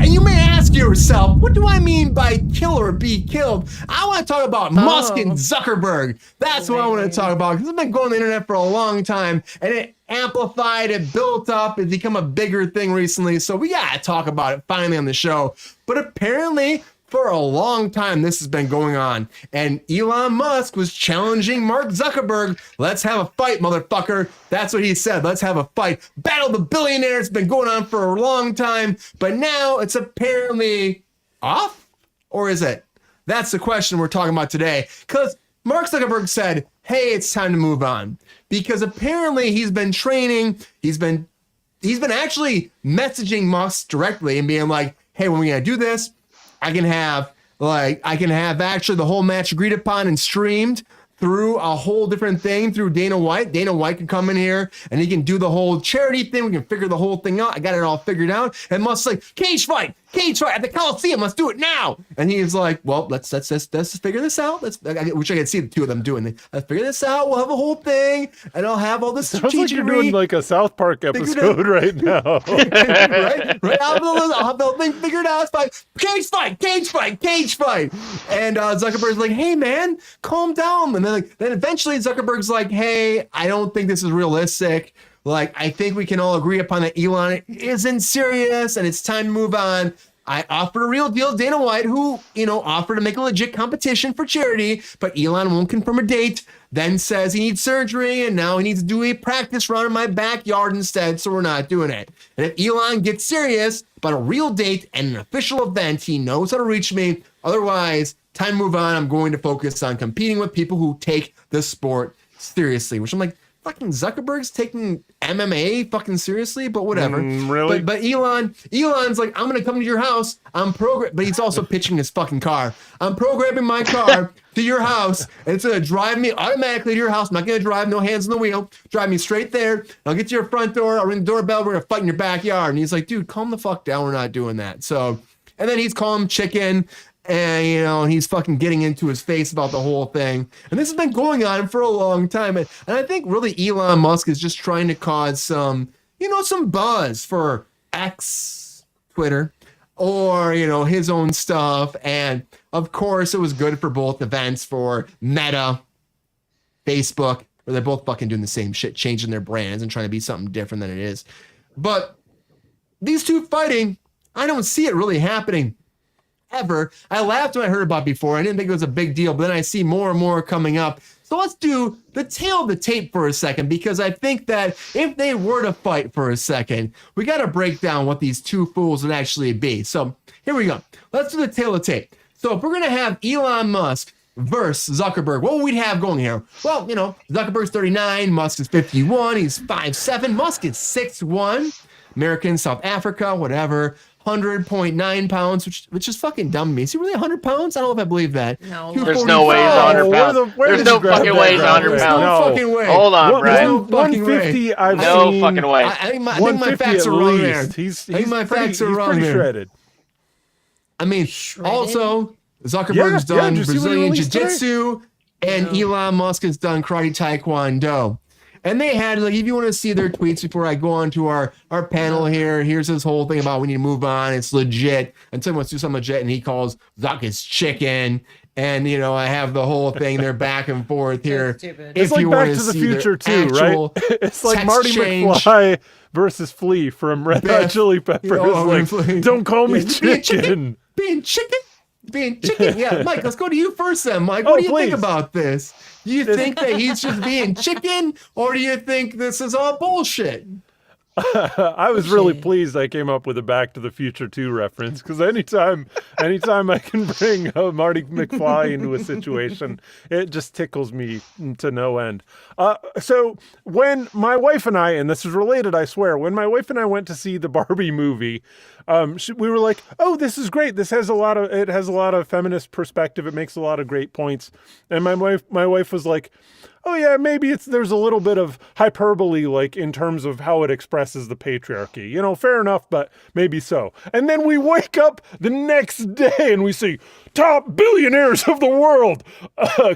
And you may ask yourself, what do I mean by kill or be killed? I want to talk about Musk and Zuckerberg. That's what I want to talk about because I've been going on the internet for a long time and it amplified, it built up, it's become a bigger thing recently. So we got to talk about it finally on the show. But apparently, for a long time, this has been going on. And Elon Musk was challenging Mark Zuckerberg. Let's have a fight, motherfucker. That's what he said. Let's have a fight. Battle the billionaires. It's been going on for a long time. But now it's apparently off? Or is it? That's the question we're talking about today. Because Mark Zuckerberg said, hey, it's time to move on. Because apparently he's been training. He's been actually messaging Musk directly and being like, hey, when we going to do this, I can have actually the whole match agreed upon and streamed through a whole different thing through Dana White. Dana White can come in here and he can do the whole charity thing. We can figure the whole thing out. I got it all figured out. And Musk's like, cage fight at the Coliseum. Let's do it now. And he's like, well, let's figure this out. Which I can see the two of them doing. Let's figure this out. We'll have a whole thing, and I'll have all this Sounds like strategy. you're doing like a South Park episode right now. right. I'll have the whole thing figured out. It's fine. Cage fight. And Zuckerberg's like, hey man, calm down. And then eventually Zuckerberg's like, hey, I don't think this is realistic. Like, I think we can all agree upon that Elon isn't serious and it's time to move on. I offered a real deal. Dana White, who, offered to make a legit competition for charity, but Elon won't confirm a date, then says he needs surgery and now he needs to do a practice run in my backyard instead, so we're not doing it. And if Elon gets serious about a real date and an official event, he knows how to reach me. Otherwise, time to move on. I'm going to focus on competing with people who take the sport seriously, which I'm like, fucking Zuckerberg's taking MMA fucking seriously, but whatever. Really? But Elon's like, I'm gonna come to your house. But he's also pitching his fucking car. I'm programming my car to your house, and it's gonna drive me automatically to your house. I'm not gonna drive, no hands on the wheel. Drive me straight there. I'll get to your front door. I'll ring the doorbell. We're gonna fight in your backyard. And he's like, dude, calm the fuck down. We're not doing that. So, and then he's calling him chicken. And he's fucking getting into his face about the whole thing. And this has been going on for a long time. And I think really Elon Musk is just trying to cause some buzz for X, Twitter, or, his own stuff. And of course, it was good for both events for Meta, Facebook, where they're both fucking doing the same shit, changing their brands and trying to be something different than it is. But these two fighting, I don't see it really happening ever. I laughed when I heard about it before. I didn't think it was a big deal, but then I see more and more coming up. So let's do the tail of the tape for a second, because I think that if they were to fight for a second, we got to break down what these two fools would actually be. So here we go. Let's do the tail of the tape. So if we're going to have Elon Musk versus Zuckerberg, what would we have going here? Well, Zuckerberg's 39, Musk is 51, he's 5'7", Musk is 6'1", American, South Africa, whatever. 100.9 pounds, which is fucking dumb to me. Is he really 100 pounds? I don't know if I believe that. No. There's no way he's 100 pounds. There's no fucking way he's 100 pounds. No fucking way. Hold on, Brad. No fucking way. 150, I've No seen, fucking way. I think my facts are wrong there. He's my facts are wrong pretty there. shredded. I mean, Shredded? Also, Zuckerberg's done did you see what he Brazilian released today? Jiu-Jitsu, and Elon Musk has done karate taekwondo. And they had, if you want to see their tweets before I go on to our panel here, here's this whole thing about we need to move on. It's legit. And someone wants to do something legit, and he calls Zuck his chicken. And, I have the whole thing. They're back and forth here. Stupid. It's like Back to the Future too, right? It's like Marty McFly versus Flea from Red Hot Chili Peppers. Don't call me chicken. Being chicken. Yeah, Mike, let's go to you first then. Mike, what do you think about this? Do you think that he's just being chicken, or do you think this is all bullshit? I was really pleased I came up with a Back to the Future 2 reference, because anytime I can bring Marty McFly into a situation, it just tickles me to no end. So when my wife and I, and this is related, I swear, when my wife and I went to see the Barbie movie, we were like, oh, this is great. It has a lot of feminist perspective. It makes a lot of great points. And my wife was like, oh yeah, maybe there's a little bit of hyperbole, like in terms of how it expresses the patriarchy. Fair enough, but maybe so. And then we wake up the next day and we see top billionaires of the world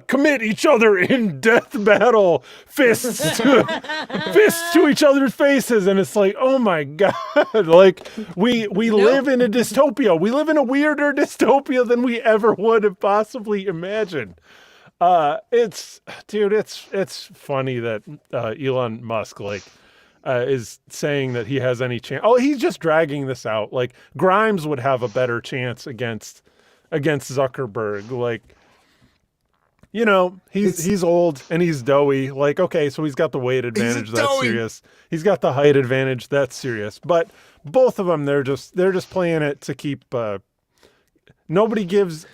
commit each other in death battle, fists to each other's faces, and it's like, oh my god, like we live in a dystopia. We live in a weirder dystopia than we ever would have possibly imagined. It's funny that Elon Musk is saying that he has any chance. Oh, he's just dragging this out. Like Grimes would have a better chance against Zuckerberg. He's old and he's doughy. Like, okay, so he's got the weight advantage. That's serious. He's got the height advantage. That's serious. But both of them, they're just playing it to keep. Nobody gives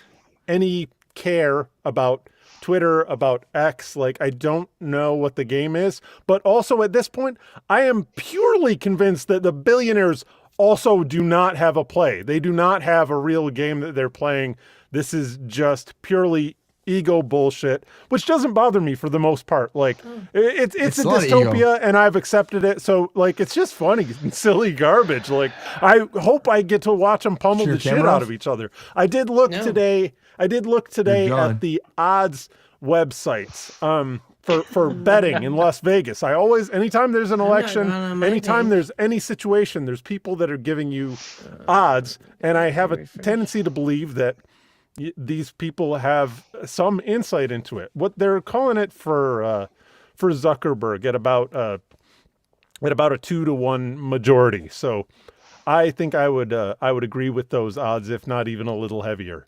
any care about Twitter, about X. I don't know what the game is, but also at this point, I am purely convinced that the billionaires also do not have a play. They do not have a real game that they're playing. This is just purely ego bullshit, which doesn't bother me for the most part. It's a dystopia and I've accepted it. So it's just funny and silly garbage. I hope I get to watch them pummel the shit out of each other. I did look today at the odds websites for betting in Las Vegas. I always, anytime there's an election, anytime there's any situation, there's people that are giving you odds. And I have a tendency to believe that these people have some insight into it. What they're calling it for Zuckerberg at about a 2-to-1 majority. So I think I would agree with those odds, if not even a little heavier.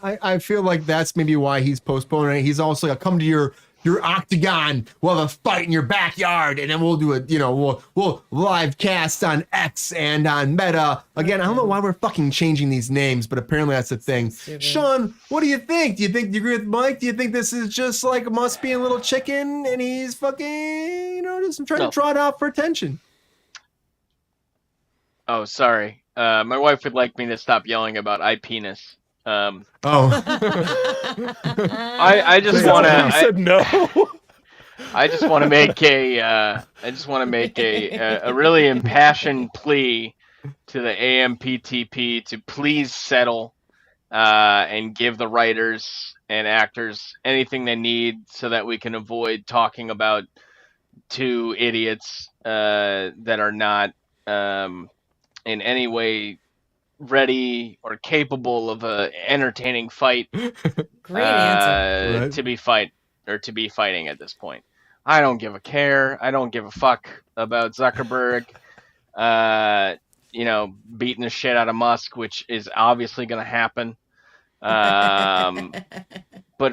I feel like that's maybe why he's postponing it. He's also like, come to your octagon. We'll have a fight in your backyard, and then we'll do it. We'll live cast on X and on Meta again. I don't know why we're fucking changing these names, but apparently that's a thing. Sean, what do you think? Do you agree with Mike? Do you think this is just like Musk being a little chicken, and he's fucking just trying to draw it out for attention? Oh, sorry. My wife would like me to stop yelling about penis. I just want to. He said no. I just want to make a really impassioned plea to the AMPTP to please settle and give the writers and actors anything they need so that we can avoid talking about two idiots that are not in any way ready or capable of a entertaining fight. Great answer. Right. To be fighting at this point. I don't give a care. I don't give a fuck about Zuckerberg beating the shit out of Musk, which is obviously going to happen. But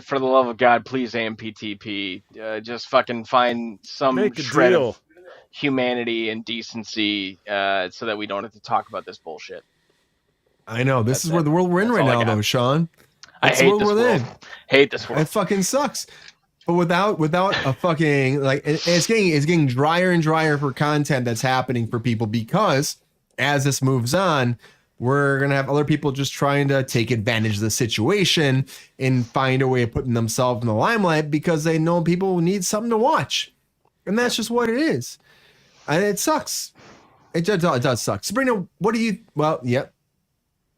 for the love of God, please, AMPTP, just fucking find some shred of humanity and decency so that we don't have to talk about this bullshit. I know. This is where the world we're in right now, though, Sean. I hate this world. Hate this world. It fucking sucks. But without a fucking it's getting drier and drier for content that's happening for people, because as this moves on, we're gonna have other people just trying to take advantage of the situation and find a way of putting themselves in the limelight because they know people need something to watch, and that's just what it is. And it sucks. It does suck. Sabrina, what do you? Well, yep.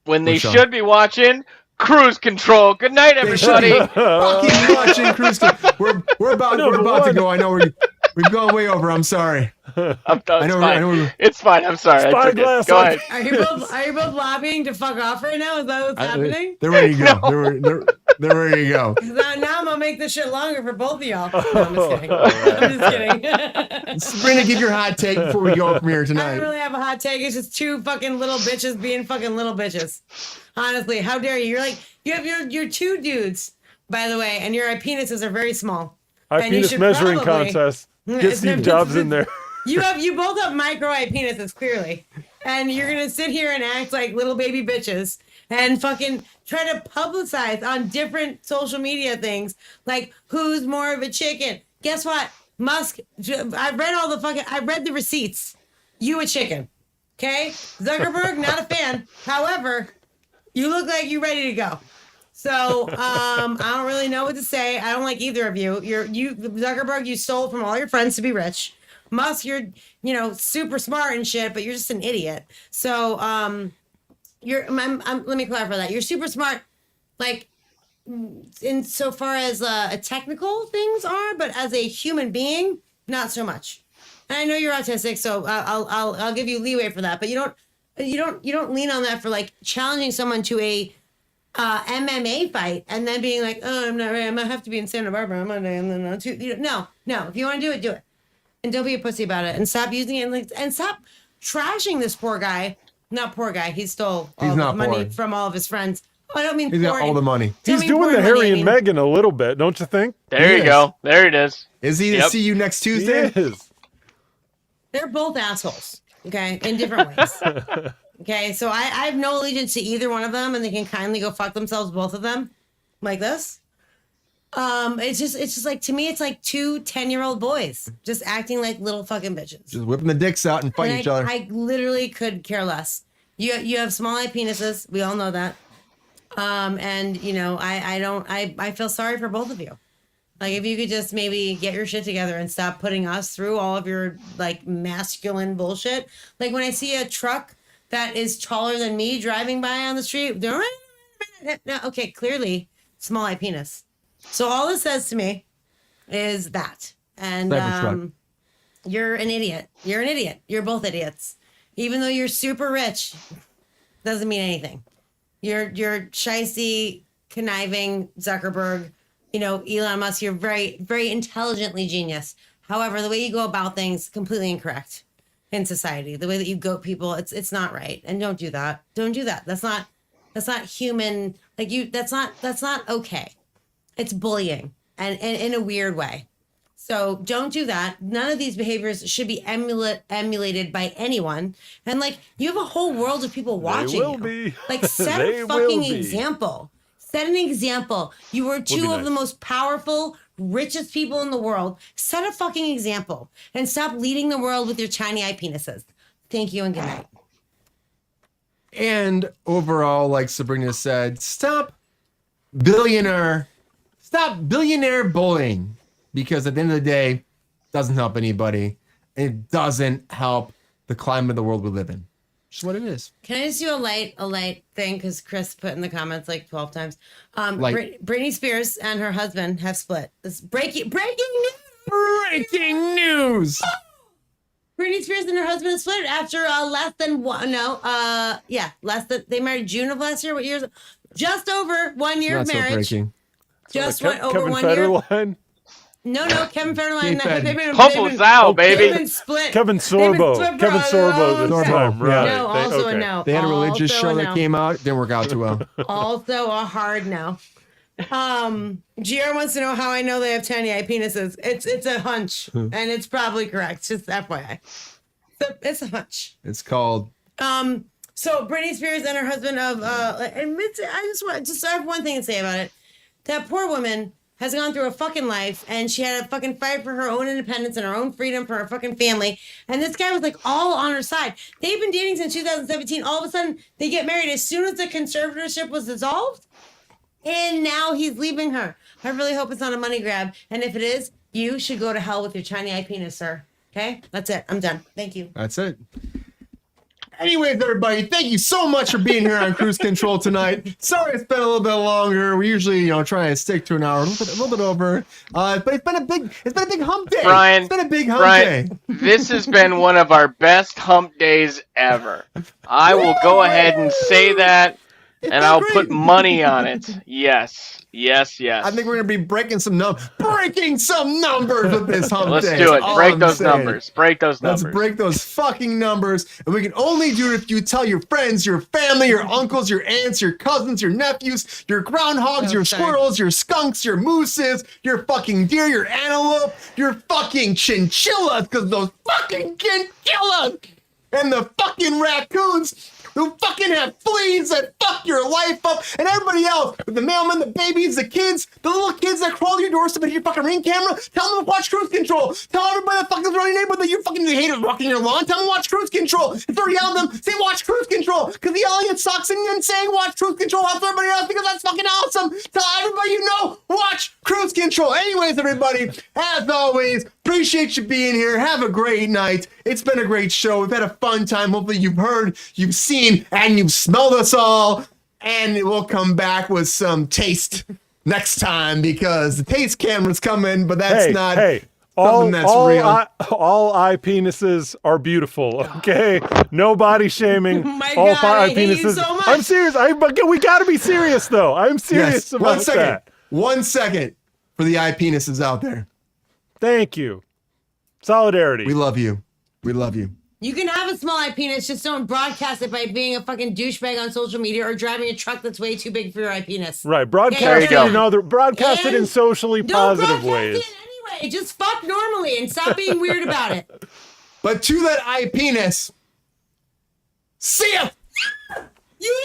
When they should be watching Kruse Control. Good night, everybody. Fucking watching Kruse Control. We're about to go. I know we've gone way over. I'm sorry. I'm done. It's fine. I'm sorry. Spyglass. Go ahead. Are you both lobbying to fuck off right now? Is that what's happening? They're ready to go. No. They're ready to go. Now I'm gonna make this shit longer for both of y'all. No, I'm just kidding. Sabrina, give your hot take before we go from here I tonight. don't really have a hot take. It's just two fucking little bitches being fucking little bitches. Honestly, how dare you? You're like, you're two dudes, by the way, and your penises are very small. Penis measuring contest. Get Steve Jobs in there. You both have micro penises, clearly. And you're gonna sit here and act like little baby bitches and fucking try to publicize on different social media things like who's more of a chicken. Guess what? Musk, I read the receipts. You a chicken. Okay? Zuckerberg, not a fan. However, you look like you're ready to go. So I don't really know what to say. I don't like either of you. Zuckerberg, you stole from all your friends to be rich. Musk, you're super smart and shit, but you're just an idiot. So let me clarify that. You're super smart, like in so far as technical things are, but as a human being, not so much. And I know you're autistic, so I'll give you leeway for that. But you don't lean on that for like challenging someone to a MMA fight and then being like, oh, I'm not ready. I'm gonna have to be in Santa Barbara on Monday, and then no. If you want to do it, and don't be a pussy about it, and stop using it, and stop trashing this poor guy. Not poor guy. He stole all the money from all of his friends. Oh, I don't mean he's poor. got all the money. He's doing the Harry and Meghan a little bit, don't you think? There you go. There it is. Is he to see you next Tuesday? He is. They're both assholes. Okay, in different ways. Okay, so I have no allegiance to either one of them, and they can kindly go fuck themselves, both of them, like this. It's just like, to me, it's like two 10-year-old boys just acting like little fucking bitches. Just whipping the dicks out and fighting each other. I literally could care less. You have small penises. We all know that. And I feel sorry for both of you. Like, if you could just maybe get your shit together and stop putting us through all of your like masculine bullshit. Like when I see a truck that is taller than me driving by on the street, no, okay, clearly small penis. So all this says to me is that, and you're an idiot. You're an idiot. You're both idiots. Even though you're super rich, doesn't mean anything. You're shisty, conniving Zuckerberg. Elon Musk. You're very, very intelligently genius. However, the way you go about things completely incorrect. in society. The way that you goat people, it's not right. And don't do that. Don't do that. That's not human. That's not okay. It's bullying and in a weird way. So don't do that. None of these behaviors should be emulated by anyone. And like, you have a whole world of people watching will you. be. Like, set They a will fucking be. example. Set an example. You were two of nice. the most powerful, richest people in the world. Set a fucking example and stop leading the world with your tiny eye penises. Thank you and good night. And overall, like Sabrina said, stop billionaire bullying, because at the end of the day, it doesn't help anybody. And it doesn't help the climate of the world we live in. Just what it is. Can I just do a light thing? Because Chris put in the comments like 12 times. Light. Britney Spears and her husband have split. This breaking news. Breaking news! Britney Spears and her husband have split after they married June of last year. What years? Just over 1 year Not of so marriage. breaking. Just Like went over Kevin 1 year. Federline? No, Kevin Federline. Keith Couples out, They've baby. been split. Kevin They've been Sorbo. split for Kevin a Sorbo this long time, time. right? No, also okay. a no. They had a religious Also show a that no. came out. Didn't work out too well. Also a hard no. GR wants to know how I know they have tiny eye penises. It's a hunch, and it's probably correct. Just FYI. So it's a hunch. It's called So Britney Spears and her husband I have one thing to say about it. That poor woman has gone through a fucking life, and she had to fucking fight for her own independence and her own freedom for her fucking family. And this guy was like all on her side. They've been dating since 2017. All of a sudden, they get married as soon as the conservatorship was dissolved. And now he's leaving her. I really hope it's not a money grab. And if it is, you should go to hell with your tiny eye penis, sir. Okay? That's it. I'm done. Thank you. That's it. Anyways, everybody, thank you so much for being here on Kruse Control tonight. Sorry it's been a little bit longer. We usually, try to stick to an hour, a little bit over. But it's been a big hump day. Brian, It's been a big hump day. this has been one of our best hump days ever. I will go ahead and say that, It's and been I'll great. put money on it. Yes. I think we're gonna be breaking some numbers with this hump Let's day. do it. That's all Break I'm those saying. numbers. Break those numbers. Let's break those fucking numbers. And we can only do it if you tell your friends, your family, your uncles, your aunts, your cousins, your nephews, your groundhogs, your squirrels, your skunks, your mooses, your fucking deer, your antelope, your fucking chinchillas, because those fucking chinchillas and the fucking raccoons who fucking have fleas that fuck your life up, and everybody else, the mailmen, the babies, the kids, the little kids that crawl to your doorstep and your fucking Ring camera, tell them to watch Kruse Control. Tell everybody that fucking around your neighborhood that you fucking hate it walking your lawn. Tell them to watch Kruse Control. If they're yelling at them, say watch Kruse Control, because the yelling it sucks, and then saying watch Kruse Control helps everybody else because that's fucking awesome. Tell everybody you know, watch Kruse Control. Anyways, everybody, as always, appreciate you being here. Have a great night. It's been a great show. We've had a fun time. Hopefully you've heard, you've seen, and you've smelled us all. And we'll come back with some taste next time, because the taste camera's coming, but that's not something that's real. All eye penises are beautiful, okay? No body shaming. My all God, I eye hate you penises. so much. I'm serious. But we got to be serious, though. I'm serious about that. 1 second for the eye penises out there. Thank you. Solidarity. We love you. We love you. You can have a small eye penis, just don't broadcast it by being a fucking douchebag on social media or driving a truck that's way too big for your eye penis. Right. Broadcast There you it go. in broadcast it in socially Don't positive broadcast ways. it anyway. Just fuck normally and stop being weird about it. But to that eye penis, see ya! You